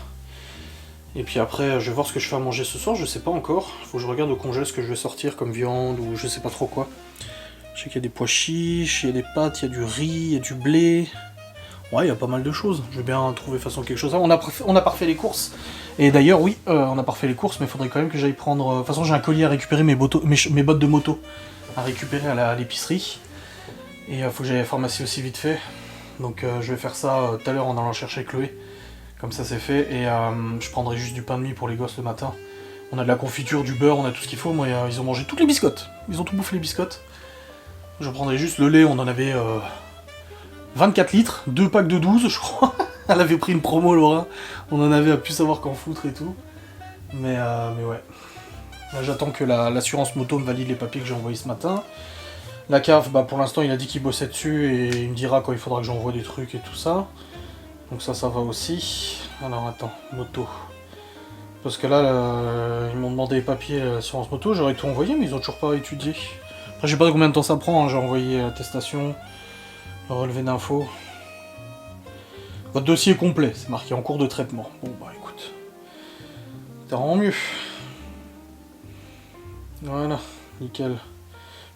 Et puis après je vais voir ce que je fais à manger ce soir, je sais pas encore. Faut que je regarde au congèle ce que je vais sortir comme viande ou je sais pas trop quoi. Je sais qu'il y a des pois chiches, il y a des pâtes, il y a du riz, il y a du blé. Ouais, il y a pas mal de choses. Je vais bien trouver façon quelque chose. On a pas refait les courses. Et d'ailleurs, oui, on a pas refait les courses, mais il faudrait quand même que j'aille prendre... De toute façon, j'ai un colis à récupérer, mes bottes de moto à récupérer à l'épicerie. Et il faut que j'aille à la pharmacie aussi vite fait. Donc je vais faire ça tout à l'heure en allant chercher Chloé. Comme ça, c'est fait. Et je prendrai juste du pain de mie pour les gosses le matin. On a de la confiture, du beurre, on a tout ce qu'il faut. Moi, ils ont mangé toutes les biscottes. Ils ont tout bouffé les biscottes. Je prendrai juste le lait, on en avait... 24 litres, 2 packs de 12 je crois. Elle avait pris une promo Laura. On en avait à plus savoir qu'en foutre et tout. Mais ouais. Là j'attends que l'assurance moto me valide les papiers que j'ai envoyés ce matin. La CAF, bah pour l'instant il a dit qu'il bossait dessus et il me dira quand il faudra que j'envoie des trucs et tout ça. Donc ça va aussi. Alors attends, moto. Parce que là ils m'ont demandé les papiers assurance moto, j'aurais tout envoyé mais ils ont toujours pas étudié. Après je sais pas combien de temps ça prend, hein. J'ai envoyé l'attestation. Le relevé d'infos. Votre dossier est complet, c'est marqué en cours de traitement. Bon bah écoute. C'est vraiment mieux. Voilà, nickel.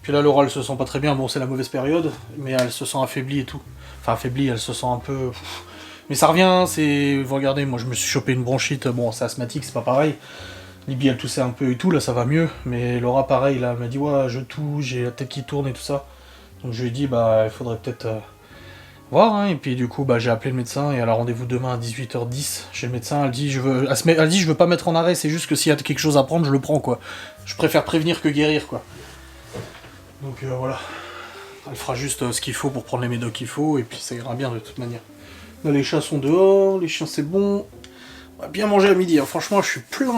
Puis là Laura elle se sent pas très bien, bon c'est la mauvaise période, mais elle se sent affaiblie et tout. Enfin affaiblie, elle se sent un peu... Mais ça revient, c'est... Vous regardez, moi je me suis chopé une bronchite, bon c'est asthmatique, c'est pas pareil. Libye elle toussait un peu et tout, là ça va mieux. Mais Laura pareil, là elle m'a dit ouais je tousse, j'ai la tête qui tourne et tout ça. Donc je lui ai dit bah il faudrait peut-être voir, hein. Et puis du coup bah j'ai appelé le médecin et elle a rendez-vous demain à 18h10 chez le médecin. Elle dit je veux pas mettre en arrêt, c'est juste que s'il y a quelque chose à prendre je le prends quoi. Je préfère prévenir que guérir quoi. Donc voilà. Elle fera juste ce qu'il faut pour prendre les médocs qu'il faut et puis ça ira bien de toute manière. Là les chats sont dehors, les chiens c'est bon. On va bien manger à midi, hein. Franchement je suis plein.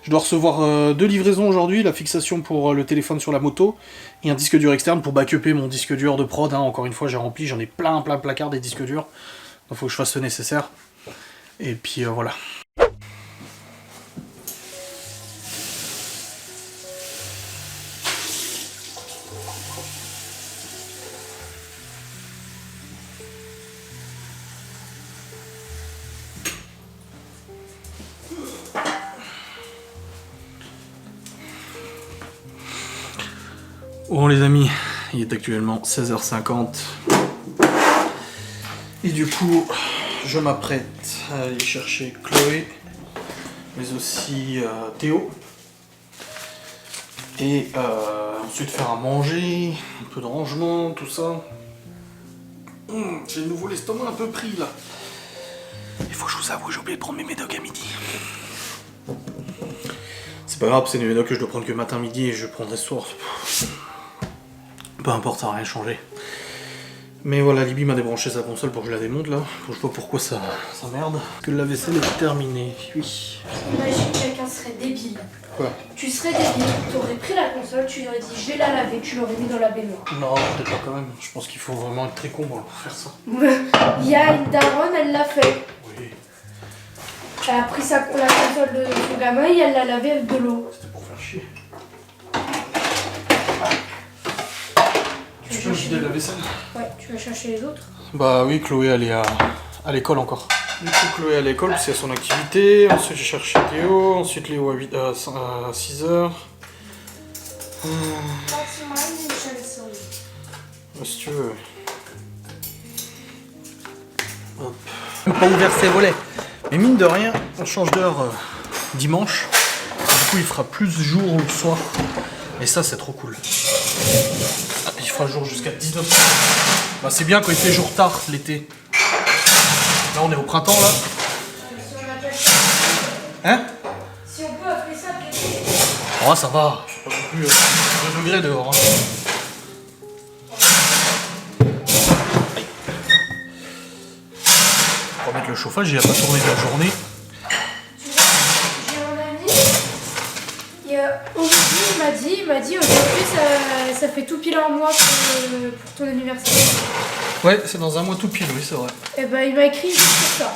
Je dois recevoir 2 livraisons aujourd'hui, la fixation pour le téléphone sur la moto et un disque dur externe pour backuper mon disque dur de prod, hein. Encore une fois j'ai rempli, j'en ai plein placard des disques durs. Donc faut que je fasse le nécessaire. Et puis voilà. Bon les amis, il est actuellement 16h50 et du coup je m'apprête à aller chercher Chloé mais aussi Théo et ensuite faire à manger, un peu de rangement, tout ça. J'ai de nouveau l'estomac un peu pris là. Il faut que je vous avoue, j'ai oublié de prendre mes médocs à midi. C'est pas grave, c'est des médocs que je dois prendre que matin, midi et je prendrai ce soir. Peu importe, ça n'a rien changé. Mais voilà, Libye m'a débranché sa console pour que je la démonte là. Je sais pas pourquoi ça merde. Que la vaisselle est terminée, oui. Magique à gens seraient débiles. Quoi? Tu serais débile, t'aurais pris la console, tu aurais dit je vais la laver, tu l'aurais mis dans la baignoire. Non, peut-être pas quand même. Je pense qu'il faut vraiment être très con pour faire ça. Il y a une daronne, elle l'a fait. Oui. Elle a pris la console de son gamin et elle l'a lavé avec de l'eau. C'était pour faire chier. Tu peux vider la vaisselle? Ouais, tu vas chercher les autres. Bah oui, Chloé elle est à l'école encore. Du coup, Chloé est à l'école, c'est son activité. Ensuite, j'ai cherché Théo. Ensuite, Léo à 6h. Si tu veux. Hop. Pas ouvert ses volets. Mais mine de rien, on change d'heure dimanche. Du coup, il fera plus jour le soir. Et ça, c'est trop cool. Il fera jour jusqu'à 19h. Bah, c'est bien quand il fait jour tard l'été. Là, on est au printemps, là. Si on appelle ça... Hein? Si on peut appeler ça l'été. Oh, ça va. C'est pas non plus 2 degrés dehors. Hein. On va mettre le chauffage, il a pas tourné de la journée. Tu vois, j'ai un ami, et aujourd'hui il m'a dit aujourd'hui ça fait tout pile un mois pour ton anniversaire. Ouais, c'est dans un mois tout pile, oui, c'est vrai. Et ben il m'a écrit juste pour ça.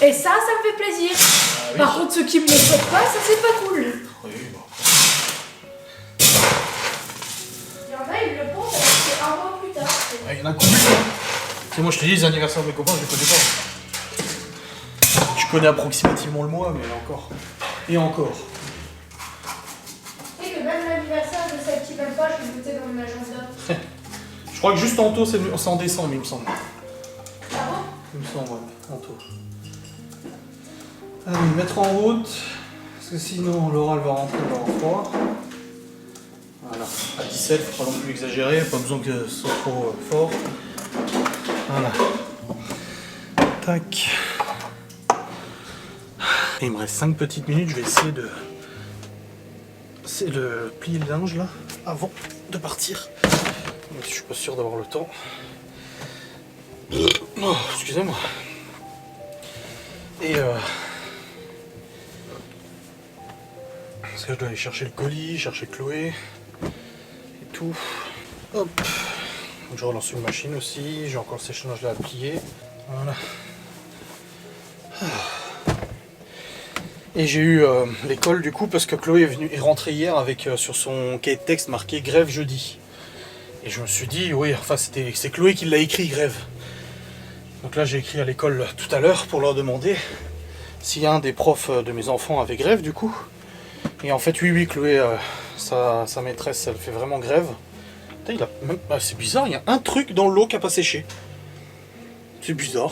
Et ça me fait plaisir. Ah, oui. Par contre ceux qui me le souhaitent pas, ça c'est pas cool. Oui, bon. Il y en a, ils le pensent alors que c'est un mois plus tard. Il y en a combien? C'est moi, je te dis, les anniversaires de mes copains, je les connais pas. Je connais approximativement le mois, mais encore. Et encore. Tu sais que même l'anniversaire de celle qui m'aime pas, je l'ai noté dans mon agenda. Je crois que juste en taux, c'est en décembre, il me semble. Ah bon? Il me semble, ouais, en taux. Allez, mettre en route. Parce que sinon, Laura, elle va rentrer, elle va avoir froid. Voilà. À 17, faut pas non plus exagérer, pas besoin que ce soit trop fort. Voilà. Tac. Et il me reste 5 petites minutes, je vais essayer de... C'est de plier le linge là, avant de partir. Même si je suis pas sûr d'avoir le temps. Oh, excusez-moi. Et parce que je dois aller chercher le colis, chercher Chloé et tout. Hop. Donc je relance une machine aussi, j'ai encore le sèche-linge là à plier. Voilà. Et j'ai eu l'école du coup parce que Chloé est rentrée hier avec sur son cahier de texte marqué grève jeudi. Et je me suis dit, oui, enfin c'est Chloé qui l'a écrit, grève. Donc là j'ai écrit à l'école tout à l'heure pour leur demander si un des profs de mes enfants avait grève du coup. Et en fait oui Chloé, sa maîtresse elle fait vraiment grève. Putain, c'est bizarre, il y a un truc dans l'eau qui a pas séché. C'est bizarre.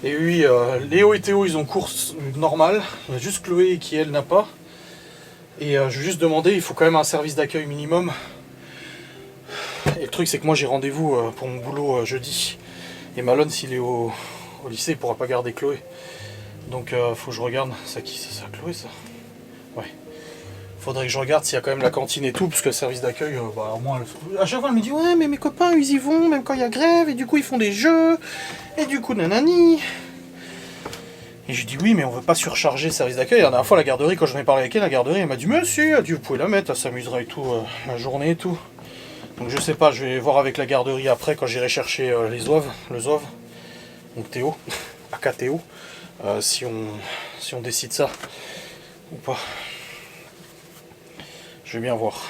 Et oui, Léo et Théo ils ont cours normal. Il y a juste Chloé qui elle n'a pas. Et je vais juste demander, il faut quand même un service d'accueil minimum. Et le truc c'est que moi j'ai rendez-vous pour mon boulot jeudi. Et Malone s'il est au lycée il pourra pas garder Chloé. Donc faut que je regarde. C'est qui ça? C'est Chloé ça? Ouais. Faudrait que je regarde s'il y a quand même la cantine et tout, parce que le service d'accueil, bah au moins, à chaque fois elle me dit ouais mais mes copains ils y vont même quand il y a grève, et du coup ils font des jeux, et du coup nanani. Et je dis oui mais on veut pas surcharger le service d'accueil. La dernière fois la garderie, quand j'en ai parlé avec elle, la garderie elle m'a dit mais si, elle dit, vous pouvez la mettre, elle s'amusera et tout la journée et tout. Donc je sais pas, je vais voir avec la garderie après quand j'irai chercher le zouave, donc Théo, aka Théo, si on décide ça ou pas. Je vais bien voir.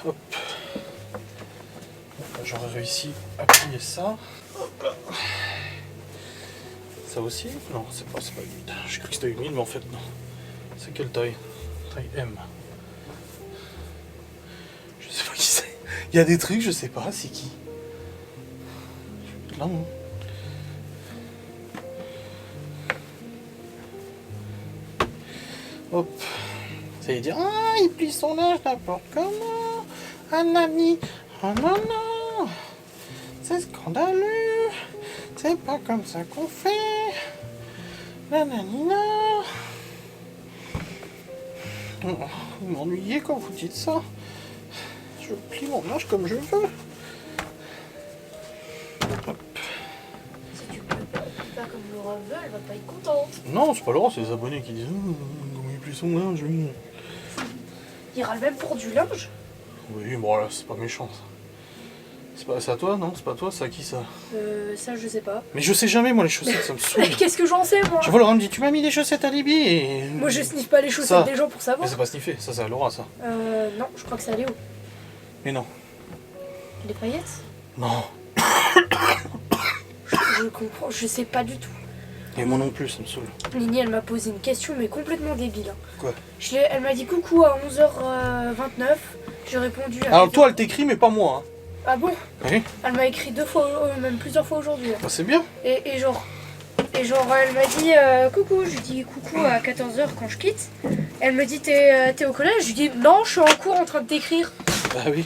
Hop. J'aurais réussi à plier ça. Hop là. Ça aussi? Non, c'est pas 8. J'ai cru que c'était 8000, mais en fait non. C'est quelle taille? Taille M. Je sais pas qui c'est. Il y a des trucs, je sais pas, c'est qui? Là non. Hop. Ça veut dire, ah, il plie son linge n'importe comment. Ah, nani. Oh non, non. C'est scandaleux. C'est pas comme ça qu'on fait. Nananina. Vous m'ennuyez quand vous dites ça. Je plie mon linge comme je veux. Hop. Si tu peux pas comme Laura veut, elle va pas être contente. Non, c'est pas Laura, c'est les abonnés qui disent comment il plie son linge, lui. Il râle même pour du linge. Oui, bon là, c'est pas méchant ça. C'est à toi, non? C'est pas à toi, c'est à qui ça? Ça je sais pas. Mais je sais jamais, moi, les chaussettes, ça me saoule. Mais qu'est-ce que j'en sais moi? Je vois Laura me dit, tu m'as mis des chaussettes à Libye et... Moi je sniffe pas les chaussettes Ça. des gens pour Mais savoir. c'est pas sniffé, ça c'est à Laura ça. Non, je crois que c'est à Léo. Mais non. Les paillettes? Non. Je comprends, je sais pas du tout. Et moi non plus, ça me saoule. Nini elle m'a posé une question mais complètement débile. Quoi? Elle m'a dit coucou à 11h29. J'ai répondu à... Alors toi, elle t'écrit, mais pas moi. Hein. Ah bon? Oui. Elle m'a écrit 2 fois, même plusieurs fois aujourd'hui. Bah c'est bien. Et genre, elle m'a dit coucou, je lui dis coucou à 14h quand je quitte. Elle me dit t'es au collège? Je lui dis non, je suis en cours en train de t'écrire. Bah oui.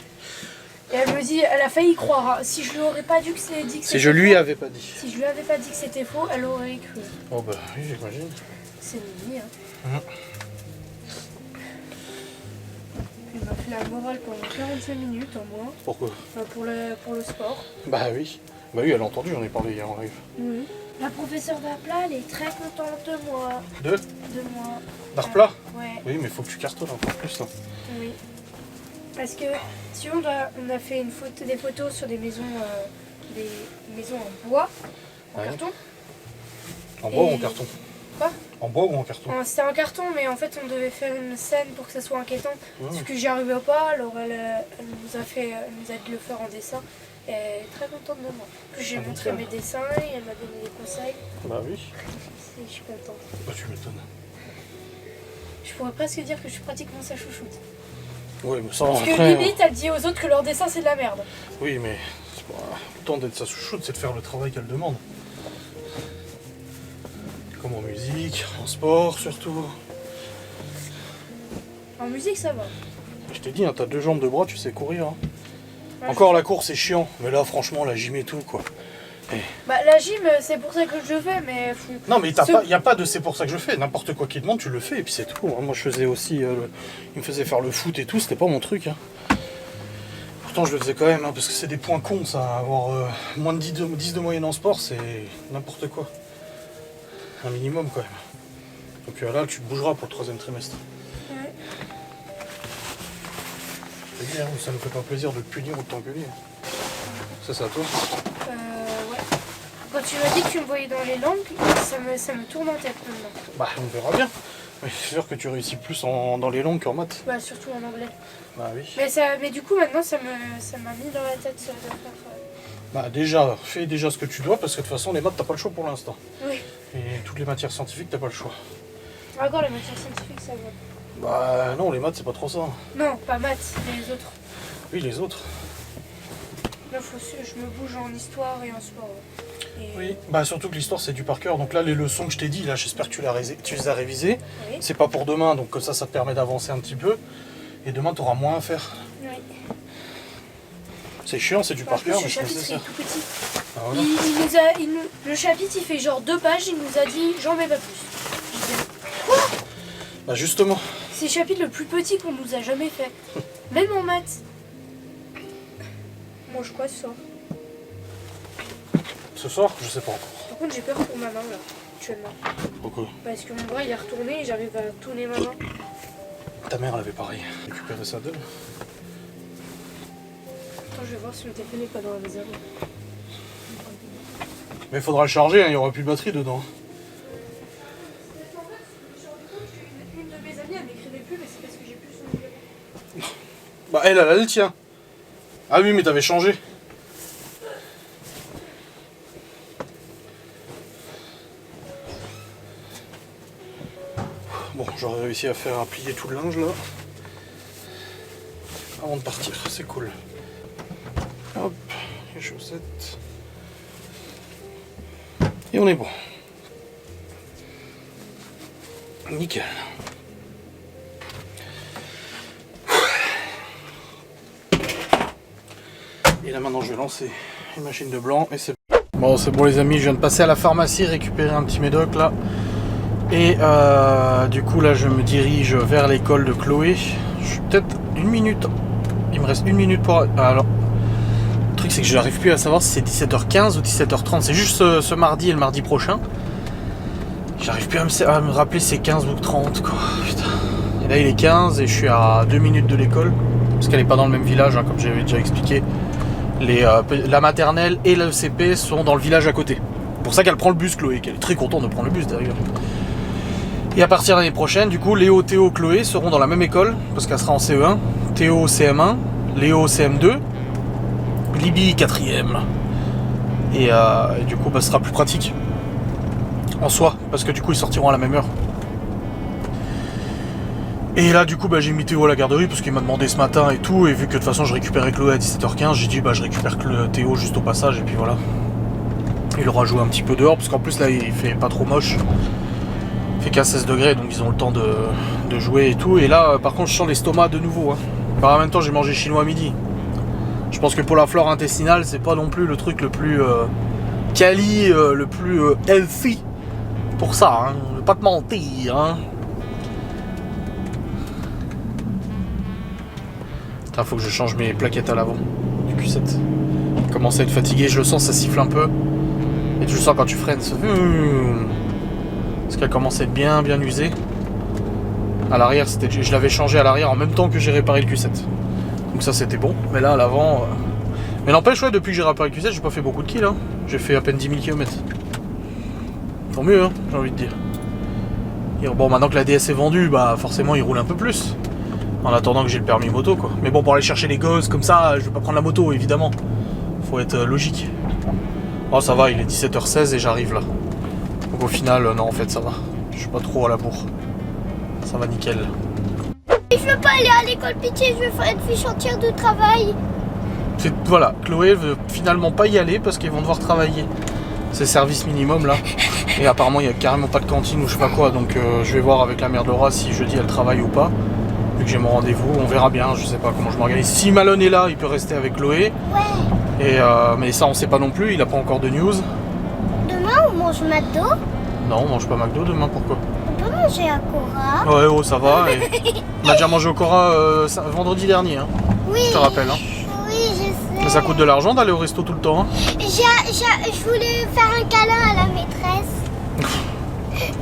Et elle me dit, elle a failli y croire. Hein. Si je lui aurais pas dit que c'est dit que Si je lui avais pas dit. Si je lui avais pas dit que c'était faux, elle aurait cru. Oh bah oui, j'imagine. C'est Nini, hein. Mmh. Elle m'a fait la morale pendant 45 minutes en moins. Pourquoi? Pour le sport. Bah oui. Bah oui, elle a entendu, j'en ai parlé hier en live. Oui. La professeure d'Arpla, elle est très contente de moi. De moi. D'Arpla? Ouais. Oui, mais faut que tu cartonnes encore plus là. Oui. Parce que si on a fait des photos sur des maisons en bois, en Ouais. carton. En bois ou en Et- carton? Quoi? En bois ou en carton? C'était en carton, mais en fait on devait faire une scène pour que ça soit inquiétant. Ouais. Parce que j'y arrivais pas, alors elle nous a dit de le faire en dessin. Et elle est très contente de moi. En plus, j'ai Ah, montré nickel. mes dessins et elle m'a donné des conseils. Bah oui. Je suis contente. Bah tu m'étonnes. Je pourrais presque dire que je suis pratiquement sa chouchoute. Oui, mais ça Parce que après... limite, elle dit aux autres que leur dessin c'est de la merde. Oui, mais c'est pas... le temps d'être sa chouchoute, c'est de faire le travail qu'elle demande. Comme en musique, en sport surtout. En musique, ça va. Je t'ai dit, hein, t'as 2 jambes, 2 bras, tu sais courir. Hein. Ouais, Encore la course c'est chiant, mais là franchement la gym et tout quoi. Bah, la gym, c'est pour ça que je fais, mais. Non mais il n'y a pas de c'est pour ça que je fais, n'importe quoi qui demande tu le fais et puis c'est tout. Hein. Moi je faisais aussi, il me faisait faire le foot et tout, c'était pas mon truc. Hein. Pourtant je le faisais quand même, hein, parce que c'est des points cons ça, avoir moins de 10 de moyenne en sport c'est n'importe quoi. Un minimum quand même. Donc là tu te bougeras pour le 3e trimestre. Ouais. Je te dis, hein, ça nous fait pas plaisir de te punir ou de t'engueuler. Ça c'est à toi. Ouais. Quand tu m'as dit que tu me voyais dans les langues, ça me tourne en tête maintenant. Bah on verra bien. Mais c'est sûr que tu réussis plus dans les langues qu'en maths. Bah, surtout en anglais. Bah oui. Mais du coup, maintenant, ça m'a mis dans la tête de faire. Bah déjà, fais déjà ce que tu dois parce que de toute façon les maths t'as pas le choix pour l'instant. Oui. Et toutes les matières scientifiques t'as pas le choix. Encore les matières scientifiques, ça va. Bah non, les maths c'est pas trop ça. Non, pas maths, mais les autres. Oui, les autres. Là, je me bouge en histoire et en sport. Et... Oui. Bah surtout que l'histoire c'est du par cœur. Donc là les leçons que je t'ai dit, là j'espère que tu les as révisées. Oui. C'est pas pour demain, donc ça te permet d'avancer un petit peu. Et demain t'auras moins à faire. Oui. C'est chiant, c'est du En par plus, cœur, le mais c'est chapitre il est nécessaire. tout petit. Ah, voilà. Le chapitre il fait genre 2 pages, il nous a dit j'en mets pas plus. Je dis, Bah justement. c'est le chapitre le plus petit qu'on nous a jamais fait. Même en maths. Mange quoi ce soir? Ce soir, je sais pas encore. Par contre j'ai peur pour ma main là, actuellement. Pourquoi? Parce que mon bras il est retourné et j'arrive à tourner ma main. Ta mère elle avait pareil. Récupérer ça d'elle. Attends, je vais voir si mon téléphone n'est pas dans la réserve. Mais il faudra le charger, hein, il n'y aura plus de batterie dedans. Une de mes amies elle m'écrivait plus mais c'est parce que j'ai plus son numéro. Bah elle a le tien. Ah oui mais t'avais changé. Bon, j'aurais réussi à faire plier tout le linge là. Avant de partir, c'est cool. Hop, les chaussettes. Et on est bon. Nickel. Et là maintenant je vais lancer une machine de blanc et c'est bon. C'est bon les amis, je viens de passer à la pharmacie récupérer un petit médoc là. Et du coup là je me dirige vers l'école de Chloé. Je suis peut-être 1 minute. Il me reste 1 minute pour... Alors, le truc c'est que je n'arrive plus à savoir si c'est 17h15 ou 17h30. C'est juste ce mardi et le mardi prochain. J'arrive plus à me rappeler c'est 15 ou 30 quoi. Putain. Et là il est 15 et je suis à 2 minutes de l'école. Parce qu'elle est pas dans le même village, hein, comme j'avais déjà expliqué. La maternelle et le CP sont dans le village à côté. C'est pour ça qu'elle prend le bus, Chloé, qu'elle est très contente de prendre le bus d'ailleurs. Et à partir de l'année prochaine, du coup, Léo, Théo, Chloé seront dans la même école, parce qu'elle sera en CE1, Théo CM1, Léo CM2, Libby 4ème. Et du coup, ce sera plus pratique en soi, parce que du coup, ils sortiront à la même heure. Et là, du coup, j'ai mis Théo à la garderie, parce qu'il m'a demandé ce matin et tout, et vu que de toute façon, je récupérais Chloé à 17h15, j'ai dit, je récupère Théo juste au passage, et puis voilà. Il aura joué un petit peu dehors, parce qu'en plus, là, il fait pas trop moche. Il fait qu'à 16 degrés, donc ils ont le temps de jouer et tout. Et là, par contre, je sens l'estomac de nouveau. Hein. En même temps, j'ai mangé chinois à midi. Je pense que pour la flore intestinale, c'est pas non plus le truc le plus quali, le plus healthy pour ça. Hein. Je vais pas te mentir. Hein. Putain, faut que je change mes plaquettes à l'avant du Q7. Je commence à être fatigué, je le sens, ça siffle un peu. Et tu le sens quand tu freines. Parce qu'elle commence à être bien usée. À l'arrière, je l'avais changé à l'arrière en même temps que j'ai réparé le Q7. Donc ça c'était bon. Mais là à l'avant... Mais n'empêche, ouais, depuis que j'ai réparé le Q7, j'ai pas fait beaucoup de kills. Hein. J'ai fait à peine 10 000 km. Tant mieux, hein, j'ai envie de dire. Et bon, maintenant que la DS est vendue, forcément il roule un peu plus. En attendant que j'ai le permis moto, quoi. Mais bon, pour aller chercher les gosses comme ça, je vais pas prendre la moto, évidemment. Faut être logique. Oh, ça va, il est 17h16 et j'arrive là. Donc au final, non, en fait, ça va. Je suis pas trop à la bourre. Ça va nickel. Je veux pas aller à l'école, pitié, je veux faire une fiche entière de travail. Voilà, Chloé veut finalement pas y aller parce qu'ils vont devoir travailler. C'est service minimum là. Et apparemment, il y a carrément pas de cantine ou je sais pas quoi. Donc je vais voir avec la mère Laura si jeudi elle travaille ou pas. Vu que j'ai mon rendez-vous, on verra bien. Je sais pas comment je m'organise. Si Malone est là, il peut rester avec Chloé. Ouais. Et mais ça, on sait pas non plus. Il a pas encore de news. Demain, on mange McDo. Non, on mange pas McDo demain. Pourquoi? On peut manger à Cora. Ouais, oh, ça va. Et... on a déjà mangé au Cora vendredi dernier. Hein. Oui. Je te rappelle. Hein. Oui, je sais. Mais ça coûte de l'argent d'aller au resto tout le temps. Hein. Je voulais faire un câlin à la maîtresse.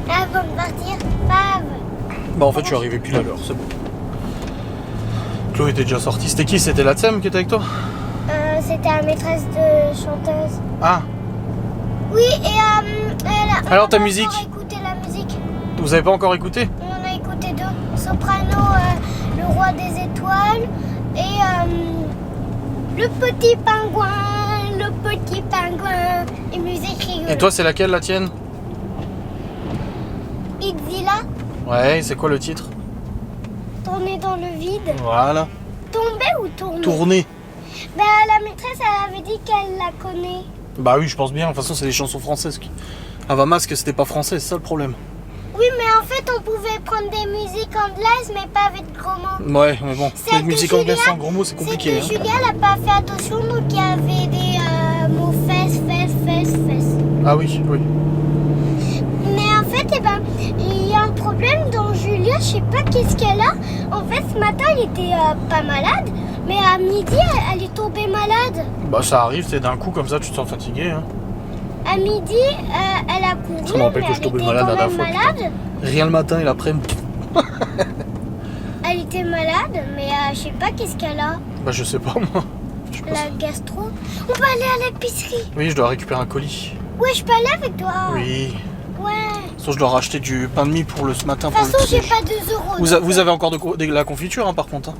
Avant de partir. Bah en fait, je suis arrivé pile à l'heure. C'est bon. Chloé était déjà sortie. C'était qui? C'était la Tsem qui était avec toi? C'était la maîtresse de chanteuse. Ah. Oui, et alors ta on a musique? encore écouté la musique. Vous avez pas encore écouté? On a écouté 2. Soprano, le roi des étoiles et le petit pingouin et musique rigolo. Et toi, c'est laquelle la tienne? Itzilla, Ouais, c'est quoi le titre? tourner dans le vide. Voilà. Tomber ou tourner? Tourner. La maîtresse, elle avait dit qu'elle la connaît. Bah oui, je pense bien. De toute façon, c'est des chansons françaises. Avamasque, c'était pas français, c'est ça le problème. Oui, mais en fait, on pouvait prendre des musiques anglaises, mais pas avec gros mots. Ouais, mais bon, C'est les musiques que anglaises Julia- sans gros mots, c'est compliqué. C'est que Julia n'a pas fait attention, donc il y avait des mots fesses. Ah oui. Mais en fait, il y a un problème dans Julia, je sais pas qu'est-ce qu'elle a. En fait, ce matin, elle était pas malade, mais à midi, elle est tombée malade. Bah ça arrive, c'est d'un coup comme ça, tu te sens fatigué. Hein. À midi, elle a couru, Ça me rappelle mais que je elle tombais était malade quand la même dernière fois, malade. Rien le matin et l'après-midi. Elle était malade, mais je sais pas qu'est-ce qu'elle a. Bah je sais pas moi. Je sais pas La ça. gastro. On va aller à l'épicerie. Oui, je dois récupérer un colis. Ouais, je peux aller avec toi. Oui. Ouais. Sauf je dois racheter du pain de mie pour ce matin. De toute façon, j'ai petit-déj. pas 2 euros. Vous avez encore de la confiture hein, par contre. Hein.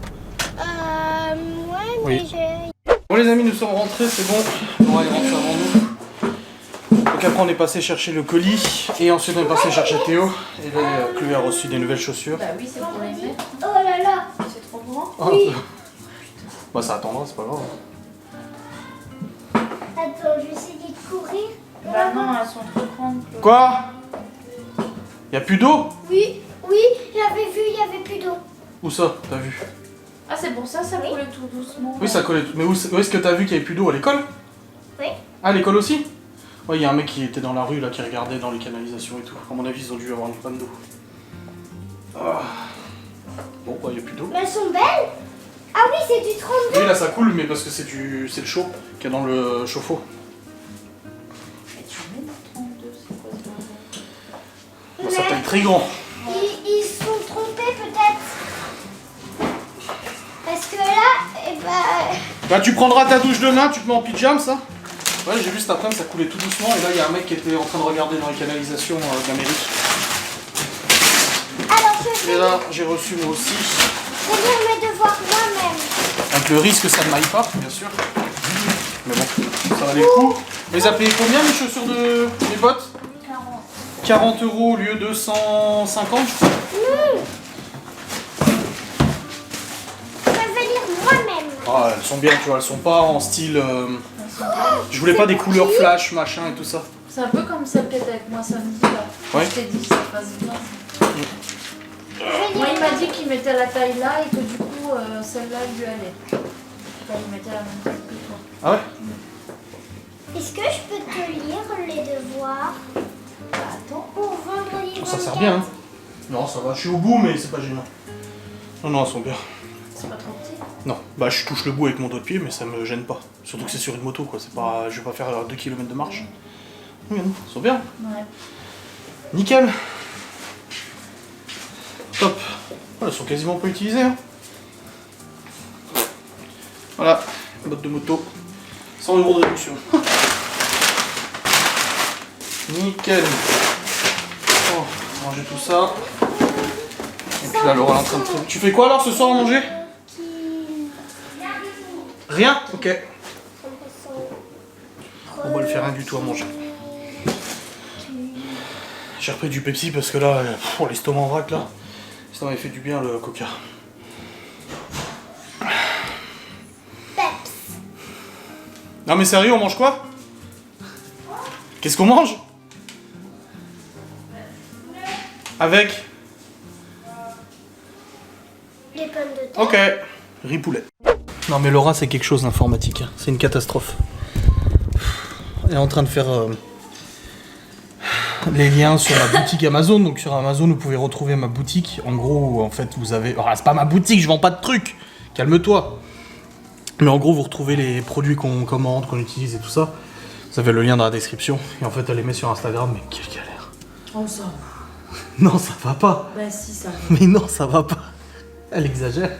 Ouais, Oui. mais j'ai... Bon les amis, nous sommes rentrés, c'est bon. Laura est rentrée avant nous. Donc après on est passé chercher le colis et ensuite on est passé chercher Théo. Et là Chloé a reçu des nouvelles chaussures. Bah oui, c'est pour les mettre. Oh là là. C'est trop grand. Ah, Oui. bah ça attendra, c'est pas grave. Attends, je vais essayer de courir. Bah non, elles sont trop grandes. Chloé. Quoi? Y'a plus d'eau? Oui, j'avais vu, il y avait plus d'eau. Où ça? T'as vu? Ah, c'est pour ça, ça coulait tout doucement. Oui ça collait tout. Mais où est-ce que t'as vu qu'il y avait plus d'eau? À l'école? Oui. Ah à l'école aussi? Ouais, il y a un mec qui était dans la rue là, qui regardait dans les canalisations et tout. À mon avis, ils ont dû avoir une panne d'eau. Ah. Bon, bah, il n'y a plus d'eau. Mais elles sont belles. Ah oui, c'est du 32. Oui, là ça coule, mais parce que c'est le chaud qu'il y a dans le chauffe-eau. Et tu mets le 32, c'est quoi ce bordel? très grand. Ils se sont trompés peut-être. Parce que là, eh ben... Bah tu prendras ta douche demain, tu te mets en pyjama ça. Ouais, j'ai vu cet après-midi, ça coulait tout doucement et là il y a un mec qui était en train de regarder dans les canalisations d'Amérique. Alors je vais Et là j'ai reçu moi aussi. lire mes devoirs moi-même. Avec le risque que ça ne m'aille pas, bien sûr. Mais bon, ça valait le coup. Mais ça payait combien les chaussures de... les bottes? 40 € au lieu de 150 je crois. Je vais lire moi-même. Ah, elles sont bien, tu vois, elles sont pas en style... Je voulais pas des couleurs flash, machin et tout ça. C'est un peu comme celle que t'as avec moi samedi là. Ouais. Je t'ai dit que ça passe bien. Je vais Moi lire il m'a dit qu'il mettait la taille là et que du coup celle-là lui allait. Il mettait la même taille que toi. Ah ouais? Est-ce que je peux te lire les devoirs? Bah, attends. Pour vendredi Ça 24. sert bien, hein? Non, ça va, je suis au bout, mais c'est pas gênant. Non, non, elles sont bien. C'est pas trop petit. Non, bah je touche le bout avec mon doigt de pied, mais ça me gêne pas. Surtout que c'est sur une moto, quoi. C'est pas... Je vais pas faire 2 km de marche. Regarde, elles sont bien. Ouais. Nickel. Top. Oh, elles sont quasiment pas utilisées, hein. Voilà, botte de moto. 100 € de réduction. Nickel. Oh, on va manger tout ça. Et puis là, Laura est en train de... Tu fais quoi alors ce soir à manger? Rien? Ok. On va le faire rien du tout à manger. J'ai repris du Pepsi parce que là, pour l'estomac en vrac là, ça m'avait fait du bien le coca. Peps. Non mais sérieux, on mange quoi? Qu'est-ce qu'on mange? Avec? Des pommes de terre. Ok. Riz poulet. Non mais Laura c'est quelque chose d'informatique, hein. C'est une catastrophe. Elle est en train de faire les liens sur ma boutique Amazon. Donc sur Amazon vous pouvez retrouver ma boutique. En gros en fait vous avez... Ah, c'est pas ma boutique, je vends pas de trucs. Calme-toi. Mais en gros vous retrouvez les produits qu'on commande, qu'on utilise et tout ça. Vous avez le lien dans la description. Et en fait elle les met sur Instagram. Mais quelle galère. Oh ça. Non ça va pas. Bah si ça. Mais non ça va pas. Elle exagère.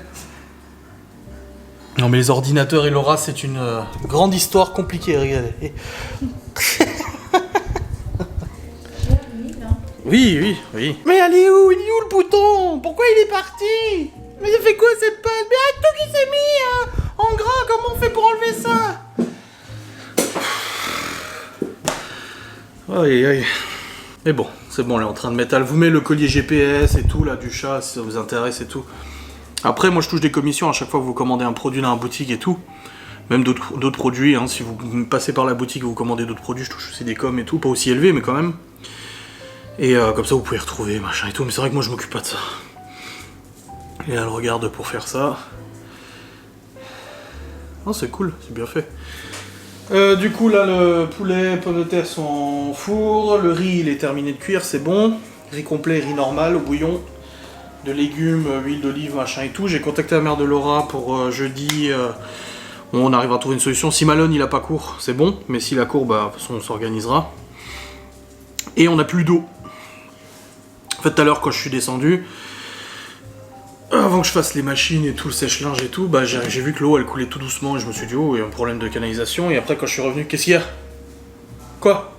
Non mais les ordinateurs et Laura c'est une grande histoire compliquée, regardez. Oui, oui, oui. Mais elle est où? Il est où le bouton? Pourquoi il est parti? Mais il fait quoi cette page? Mais avec tout qui s'est mis en gras, comment on fait pour enlever ça? Aïe aïe. Mais bon, c'est bon, elle est en train de mettre. Elle vous met le collier GPS et tout là du chat si ça vous intéresse et tout. Après, moi je touche des commissions à chaque fois que vous commandez un produit dans la boutique et tout. Même d'autres produits, hein. Si vous passez par la boutique et vous commandez d'autres produits, je touche aussi des coms et tout. Pas aussi élevé, mais quand même. Et comme ça, vous pouvez retrouver, machin et tout. Mais c'est vrai que moi je m'occupe pas de ça. Et elle regarde pour faire ça. Oh, c'est cool, c'est bien fait. Du coup, là, le poulet, pommes de terre sont en four. Le riz, il est terminé de cuire, c'est bon. Riz complet, riz normal, au bouillon. De légumes, huile d'olive, machin et tout. J'ai contacté la mère de Laura pour jeudi. On arrive à trouver une solution. Si Malone il a pas cours, c'est bon. Mais s'il a cours, bah, de toute façon on s'organisera. Et on n'a plus d'eau. En fait, tout à l'heure quand je suis descendu, avant que je fasse les machines et tout, le sèche-linge et tout, bah, j'ai vu que l'eau elle coulait tout doucement. Et je me suis dit, oh, il y a un problème de canalisation. Et après quand je suis revenu, qu'est-ce qu'il y a? Quoi?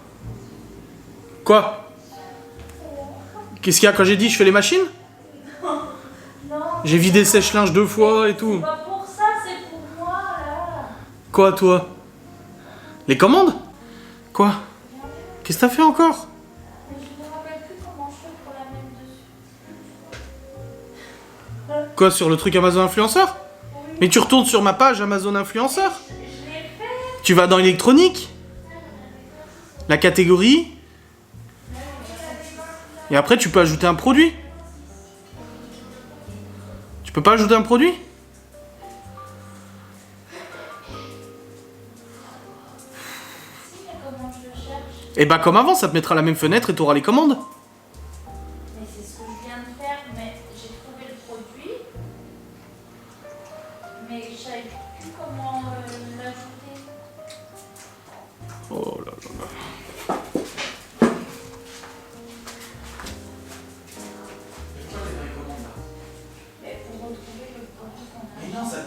Qu'est-ce qu'il y a quand j'ai dit je fais les machines? J'ai vidé le sèche-linge 2 fois et tout. C'est pas pour ça, c'est pour moi là. Quoi, toi? Les commandes? Quoi? Qu'est-ce que t'as fait encore? Je me rappelle plus comment je fais pour la mettre dessus. Quoi, sur le truc Amazon Influenceur? Mais tu retournes sur ma page Amazon Influenceur? Je l'ai fait. Tu vas dans électronique? La catégorie? Et après, tu peux ajouter un produit? Tu peux pas ajouter un produit? Comment je le cherche? Et bah comme avant, ça te mettra la même fenêtre et t'auras les commandes. Mais c'est ce que je viens de faire, mais j'ai trouvé le produit. Mais je savais plus comment l'ajouter. Oh là là là.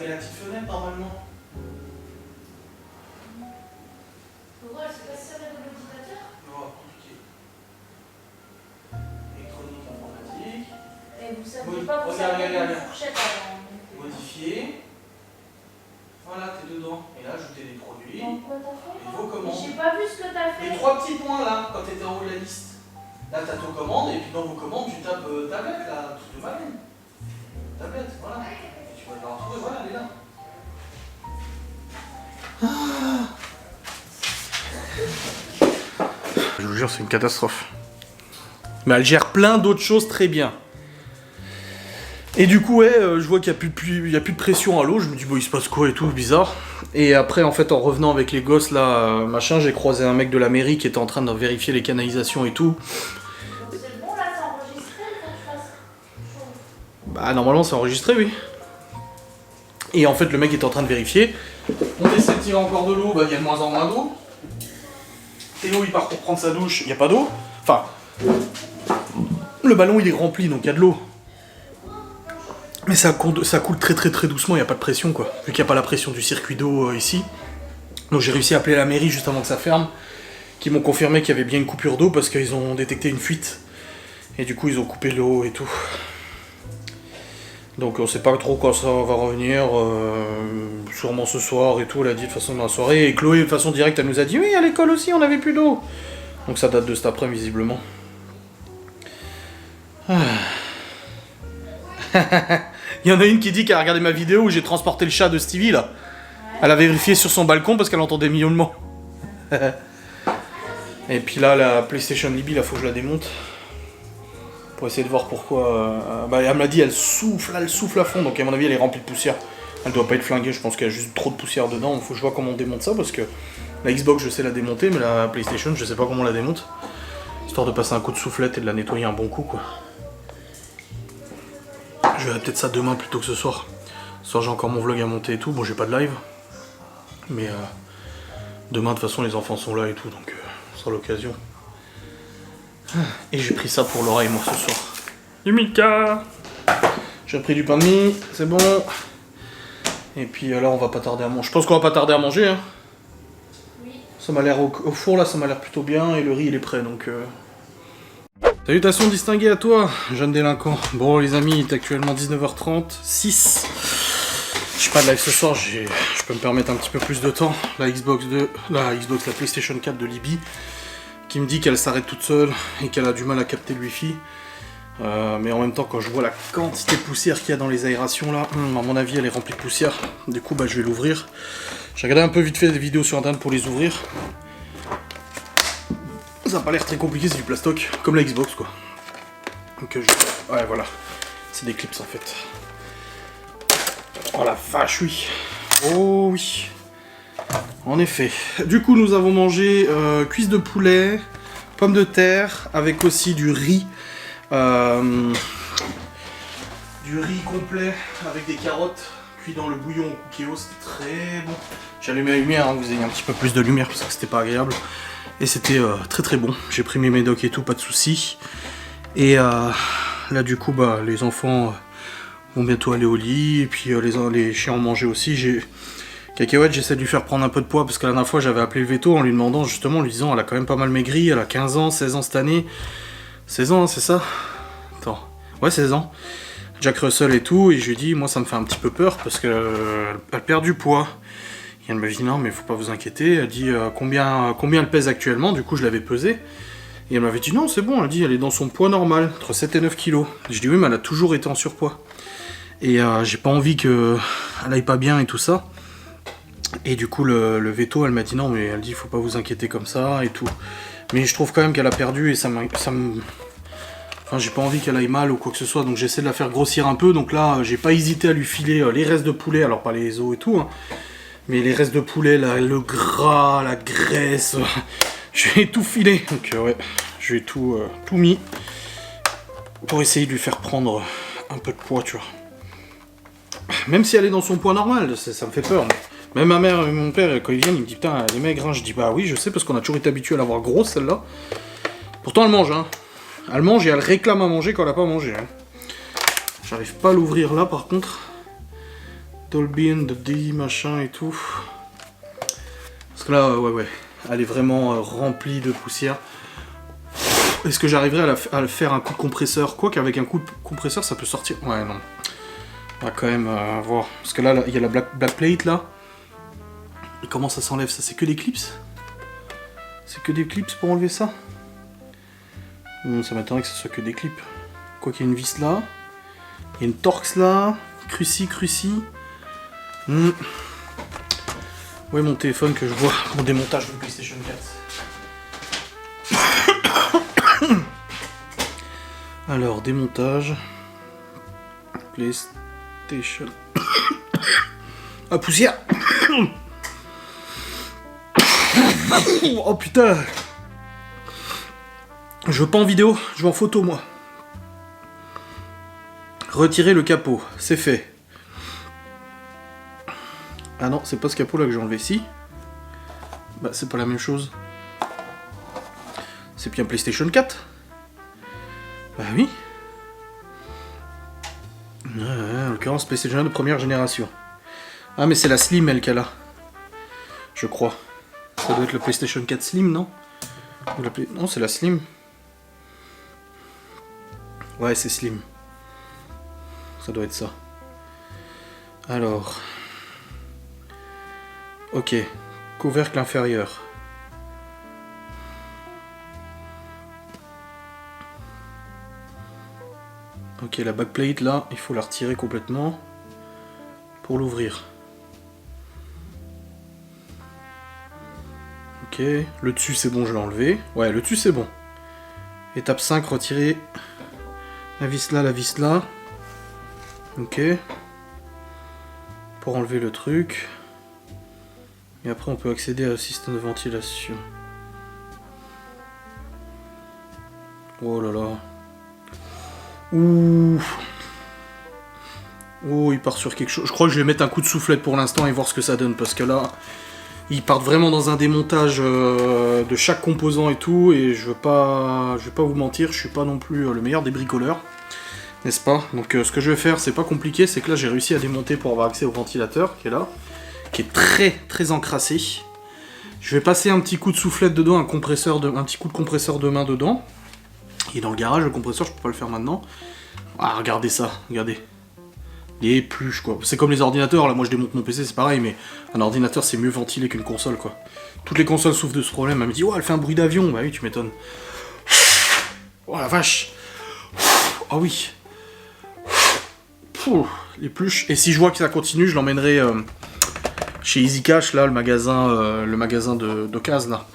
fait la petite fenêtre normalement. Pourquoi elle s'est pas serrée de l'ordinateur? Non, compliqué. Électronique informatique. Et vous savez Oui, pas vous regarde, servir regarde. une fourchette avant. Modifier. Voilà, t'es dedans. Et là, ajouter des produits. Donc quoi t'as fait? Et vos commandes. J'ai pas vu ce que t'as fait. Les 3 petits points là, quand t'étais en haut de la liste. Là, t'as ton commande, et puis dans vos commandes, tu tapes tablette là, truc de malin. Tablette, voilà. Et tu vas la retrouver, voilà, elle est là. Je vous jure, c'est une catastrophe. Mais elle gère plein d'autres choses très bien. Et du coup, ouais, je vois qu'il n'y a plus de pression à l'eau. Je me dis, bon, il se passe quoi et tout, bizarre. Et après, en fait, en revenant avec les gosses, là, machin, j'ai croisé un mec de la mairie qui était en train de vérifier les canalisations et tout. C'est bon là, c'est enregistré quand tu fasses. Bah, normalement, c'est enregistré, oui. Et en fait, le mec est en train de vérifier. On essaie de tirer encore de l'eau, bah, il y a de moins en moins d'eau. Théo, il part pour prendre sa douche, il n'y a pas d'eau. Enfin, le ballon, il est rempli, donc il y a de l'eau. Mais ça coule très très très doucement, il n'y a pas de pression quoi. Vu qu'il n'y a pas la pression du circuit d'eau ici. Donc j'ai réussi à appeler la mairie juste avant que ça ferme. Qui m'ont confirmé qu'il y avait bien une coupure d'eau parce qu'ils ont détecté une fuite. Et du coup ils ont coupé l'eau et tout. Donc on sait pas trop quand ça va revenir. Sûrement ce soir et tout, elle a dit de toute façon dans la soirée. Et Chloé de façon directe elle nous a dit oui à l'école aussi on avait plus d'eau. Donc ça date de cet après visiblement. Il y en a une qui dit qu'elle a regardé ma vidéo où j'ai transporté le chat de Stevie là. Elle a vérifié sur son balcon parce qu'elle entendait miaulement. Et puis là, la PlayStation Libby, là, faut que je la démonte. Pour essayer de voir pourquoi. Bah, elle me l'a dit, elle souffle à fond, donc à mon avis, elle est remplie de poussière. Elle doit pas être flinguée, je pense qu'il y a juste trop de poussière dedans. Donc faut que je vois comment on démonte ça parce que la Xbox, je sais la démonter, mais la PlayStation, je sais pas comment on la démonte. Histoire de passer un coup de soufflette et de la nettoyer un bon coup, quoi. Je verrai peut-être ça demain plutôt que ce soir. Ce soir j'ai encore mon vlog à monter et tout. Bon j'ai pas de live. Mais demain de toute façon les enfants sont là et tout. Donc ce sera l'occasion. Et j'ai pris ça pour Laura et moi ce soir. Du Milka. J'ai pris du pain de mie. C'est bon. Et puis là on va pas tarder à manger. Je pense qu'on va pas tarder à manger. Hein. Oui. Ça m'a l'air au four là ça m'a l'air plutôt bien. Et le riz il est prêt donc... Salutations distinguées à toi, jeune délinquant. Bon les amis, il est actuellement 19h30, 6. J'ai pas de live ce soir, je peux me permettre un petit peu plus de temps. La PlayStation 4 de Libby, qui me dit qu'elle s'arrête toute seule et qu'elle a du mal à capter le wifi. Mais en même temps, quand je vois la quantité de poussière qu'il y a dans les aérations là, à mon avis elle est remplie de poussière. Du coup bah je vais l'ouvrir. J'ai regardé un peu vite fait des vidéos sur internet pour les ouvrir. Ça a pas l'air très compliqué, c'est du plastoc, comme la Xbox quoi. Donc ouais voilà, c'est des clips en fait. Oh la vache oui. Oh oui. En effet. Du coup nous avons mangé cuisse de poulet, pommes de terre, avec aussi du riz. Du riz complet avec des carottes cuit dans le bouillon au cookéo, c'était très bon. J'ai allumé la lumière, hein, que vous ayez un petit peu plus de lumière parce que c'était pas agréable. Et c'était très très bon. J'ai pris mes médocs et tout, pas de soucis. Et là du coup bah les enfants vont bientôt aller au lit. Et puis les chiens ont mangé aussi. Cacahuète, j'essaie de lui faire prendre un peu de poids parce que la dernière fois j'avais appelé le veto en lui demandant justement, en lui disant elle a quand même pas mal maigri, elle a 15 ans, 16 ans cette année. 16 ans hein, c'est ça? Attends. Ouais 16 ans. Jack Russell et tout. Et je lui ai dit moi ça me fait un petit peu peur parce qu'elle perd du poids. Et elle me dit non mais faut pas vous inquiéter, elle dit combien elle pèse actuellement, du coup je l'avais pesée. Et elle m'avait dit non c'est bon, elle dit elle est dans son poids normal, entre 7 et 9 kilos. Je dis oui mais elle a toujours été en surpoids. Et j'ai pas envie qu'elle aille pas bien et tout ça. Et du coup le veto elle m'a dit non mais elle dit faut pas vous inquiéter comme ça et tout. Mais je trouve quand même qu'elle a perdu et ça me... Enfin j'ai pas envie qu'elle aille mal ou quoi que ce soit, donc j'essaie de la faire grossir un peu. Donc là j'ai pas hésité à lui filer les restes de poulet, alors pas les os et tout hein. Mais les restes de poulet, là, le gras, la graisse, je vais tout filer. Donc ouais, je vais tout mis pour essayer de lui faire prendre un peu de poids, tu vois. Même si elle est dans son poids normal, ça me fait peur. Même ma mère et mon père, quand ils viennent, ils me disent putain, elle est maigre. Hein. Je dis bah oui, je sais parce qu'on a toujours été habitué à la voir grosse celle-là. Pourtant elle mange, hein. Elle mange et elle réclame à manger quand elle a pas mangé. Hein. J'arrive pas à l'ouvrir là par contre. Dolby, D, machin et tout. Parce que là, ouais, elle est vraiment remplie de poussière. Est-ce que j'arriverai à faire un coup de compresseur? Quoi qu'avec un coup de compresseur, ça peut sortir. Ouais, non. On va quand même voir. Parce que là, il y a la black plate là. Et comment ça s'enlève? Ça, c'est que des clips? C'est que des clips pour enlever ça? Ça m'étonnerait que ce soit que des clips. Quoi qu'il y ait une vis là. Il y a une Torx là. Cruci. Ouais, mon téléphone que je vois. Mon démontage de PlayStation 4. Alors, démontage. PlayStation. Ah, poussière. Oh putain. Je veux pas en vidéo, je veux en photo moi. Retirer le capot, c'est fait. Ah non, c'est pas ce capot là que j'ai enlevé, si. Bah c'est pas la même chose. C'est bien PlayStation 4. Bah oui. En l'occurrence PlayStation 1 de première génération. Ah mais c'est la Slim elle qu'elle a. Je crois. Ça doit être le PlayStation 4 Slim, non? Non, c'est la Slim. Ouais, c'est Slim. Ça doit être ça. Alors. Ok. Couvercle inférieur. Ok, la backplate là, il faut la retirer complètement pour l'ouvrir. Ok, le dessus c'est bon, je l'ai enlevé. Ouais, le dessus c'est bon. Étape 5, retirer la vis là. Ok. Pour enlever le truc. Et après on peut accéder au système de ventilation. Oh là là. Ouh. Oh, il part sur quelque chose. Je crois que je vais mettre un coup de soufflette pour l'instant et voir ce que ça donne. Parce que là, ils partent vraiment dans un démontage de chaque composant et tout. Et je vais pas vous mentir, je suis pas non plus le meilleur des bricoleurs. N'est-ce pas? Donc ce que je vais faire, c'est pas compliqué. C'est que là, j'ai réussi à démonter pour avoir accès au ventilateur qui est là. Qui est très très encrassé. Je vais passer un petit coup de soufflette dedans, un petit coup de compresseur de main dedans. Il est dans le garage, le compresseur, je peux pas le faire maintenant. Ah, regardez ça, regardez. Les pluches, quoi. C'est comme les ordinateurs, là, moi je démonte mon PC, c'est pareil, mais un ordinateur, c'est mieux ventilé qu'une console, quoi. Toutes les consoles souffrent de ce problème. Elle me dit, oh, elle fait un bruit d'avion. Bah oui, tu m'étonnes. Oh la vache. Ah oui. Les pluches. Et si je vois que ça continue, je l'emmènerai chez Easy Cash, là, le magasin d'occasion, là.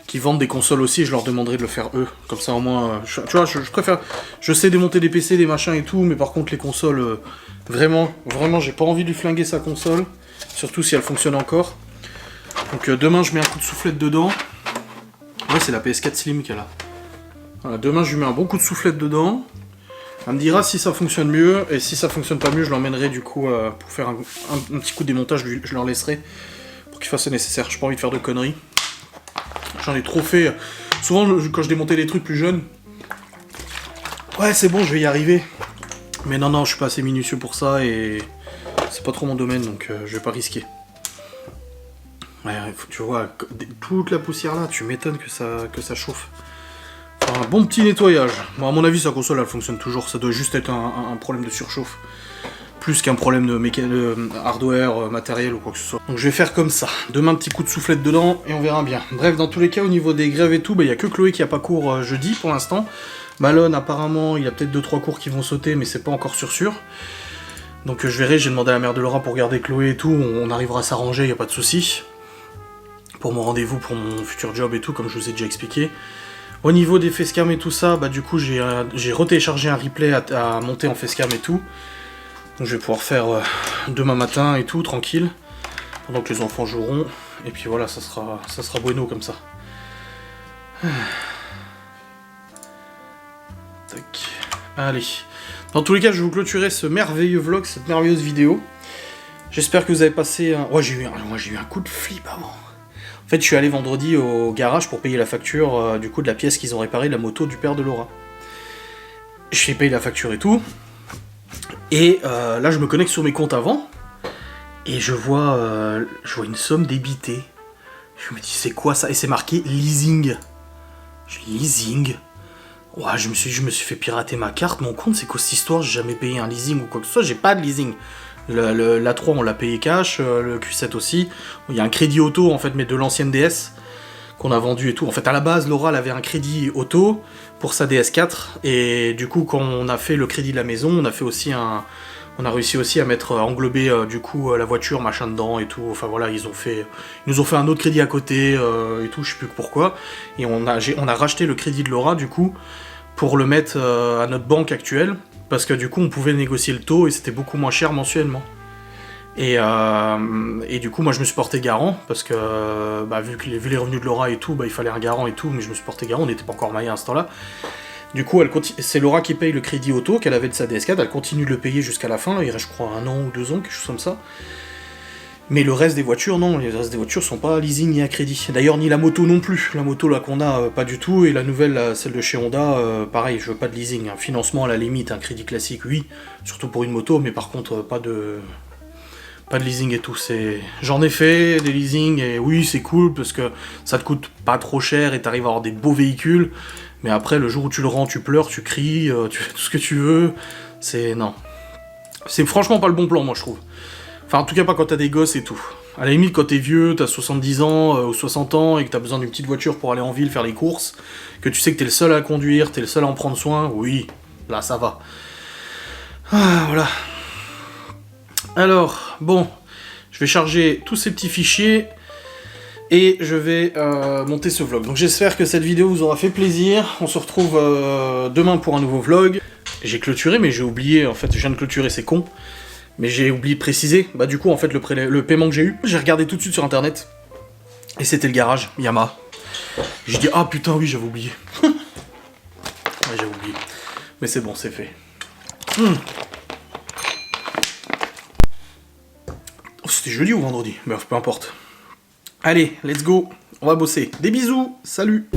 Qui vendent des consoles aussi, je leur demanderai de le faire eux. Comme ça au moins, tu vois, je préfère... Je sais démonter des PC, des machins et tout, mais par contre les consoles, vraiment, j'ai pas envie de lui flinguer sa console. Surtout si elle fonctionne encore. Donc demain je mets un coup de soufflette dedans. Ouais, c'est la PS4 Slim qu'elle a. Voilà, demain je lui mets un bon coup de soufflette dedans. Elle me dira si ça fonctionne mieux, et si ça fonctionne pas mieux, je l'emmènerai du coup pour faire un petit coup de démontage, je leur laisserai. Pour qu'ils fassent le nécessaire, j'ai pas envie de faire de conneries. J'en ai trop fait. Souvent, quand je démontais les trucs plus jeunes, ouais, c'est bon, je vais y arriver. Mais non, je suis pas assez minutieux pour ça et c'est pas trop mon domaine, donc je vais pas risquer. Ouais, tu vois, toute la poussière là, tu m'étonnes que ça chauffe. Enfin, un bon petit nettoyage. Bon, à mon avis, sa console, elle fonctionne toujours. Ça doit juste être un problème de surchauffe. Plus qu'un problème de hardware, matériel ou quoi que ce soit. Donc je vais faire comme ça. Demain, petit coup de soufflette dedans et on verra bien. Bref, dans tous les cas, au niveau des grèves et tout, il y a que Chloé qui a pas cours jeudi pour l'instant. Malone, apparemment, il y a peut-être 2-3 cours qui vont sauter, mais c'est pas encore sûr. Donc je verrai, j'ai demandé à la mère de Laura pour garder Chloé et tout. On arrivera à s'arranger, il n'y a pas de souci. Pour mon rendez-vous, pour mon futur job et tout, comme je vous ai déjà expliqué. Au niveau des facecam et tout ça, du coup, j'ai retéléchargé un replay à monter en facecam et tout. Donc je vais pouvoir faire demain matin et tout, tranquille, pendant que les enfants joueront. Et puis voilà, ça sera bueno comme ça. Tac. Allez. Dans tous les cas, je vais vous clôturer ce merveilleux vlog, cette merveilleuse vidéo. J'espère que vous avez passé un... Ouais, j'ai eu un coup de flip avant. En fait, je suis allé vendredi au garage pour payer la facture du coup de la pièce qu'ils ont réparée, la moto du père de Laura. J'ai payé la facture et tout. Et là, je me connecte sur mes comptes avant. Et je vois une somme débitée. Je me dis, c'est quoi ça? Et c'est marqué leasing. Je dis, leasing? Ouais, je me suis fait pirater ma carte, mon compte, c'est quoi cette histoire? J'ai jamais payé un leasing ou quoi que ce soit, j'ai pas de leasing. L'A3 on l'a payé cash, le Q7 aussi. Il y a un crédit auto en fait, mais de l'ancienne DS qu'on a vendu et tout. En fait, à la base, Laura elle avait un crédit auto pour sa DS4 et du coup, quand on a fait le crédit de la maison, on a réussi aussi à mettre englober du coup la voiture machin dedans et tout. Enfin voilà, ils nous ont fait un autre crédit à côté et tout, je sais plus pourquoi. Et on a racheté le crédit de Laura du coup pour le mettre à notre banque actuelle. Parce que du coup on pouvait négocier le taux et c'était beaucoup moins cher mensuellement. Et du coup moi je me suis porté garant, parce que vu les revenus de Laura et tout, il fallait un garant et tout, mais je me suis porté garant, on n'était pas encore mariés à ce temps-là. Du coup c'est Laura qui paye le crédit auto qu'elle avait de sa DS4, elle continue de le payer jusqu'à la fin, là, il reste je crois 1 an ou 2 ans, quelque chose comme ça. Mais le reste des voitures, non, les restes des voitures sont pas leasing ni à crédit. D'ailleurs, ni la moto non plus. La moto là qu'on a, pas du tout. Et la nouvelle, là, celle de chez Honda, pareil, je veux pas de leasing. Un financement à la limite, un crédit classique, oui. Surtout pour une moto, mais par contre, pas de leasing et tout. J'en ai fait des leasing et oui, c'est cool parce que ça te coûte pas trop cher et t'arrives à avoir des beaux véhicules. Mais après, le jour où tu le rends, tu pleures, tu cries, tu fais tout ce que tu veux. Non. C'est franchement pas le bon plan, moi, je trouve. Enfin, en tout cas, pas quand t'as des gosses et tout. À la limite, quand t'es vieux, t'as 70 ans ou 60 ans et que t'as besoin d'une petite voiture pour aller en ville faire les courses, que tu sais que t'es le seul à conduire, t'es le seul à en prendre soin, oui, là, ça va. Ah, voilà. Alors, bon, je vais charger tous ces petits fichiers et je vais monter ce vlog. Donc j'espère que cette vidéo vous aura fait plaisir. On se retrouve demain pour un nouveau vlog. J'ai clôturé, mais j'ai oublié, en fait, je viens de clôturer, c'est con. Mais j'ai oublié de préciser, du coup en fait le paiement que j'ai eu, j'ai regardé tout de suite sur internet, et c'était le garage, Yamaha. J'ai dit, ah putain oui j'avais oublié. Ouais j'avais oublié, mais c'est bon, c'est fait. Oh, c'était jeudi ou vendredi, bref, peu importe. Allez, let's go, on va bosser. Des bisous, salut.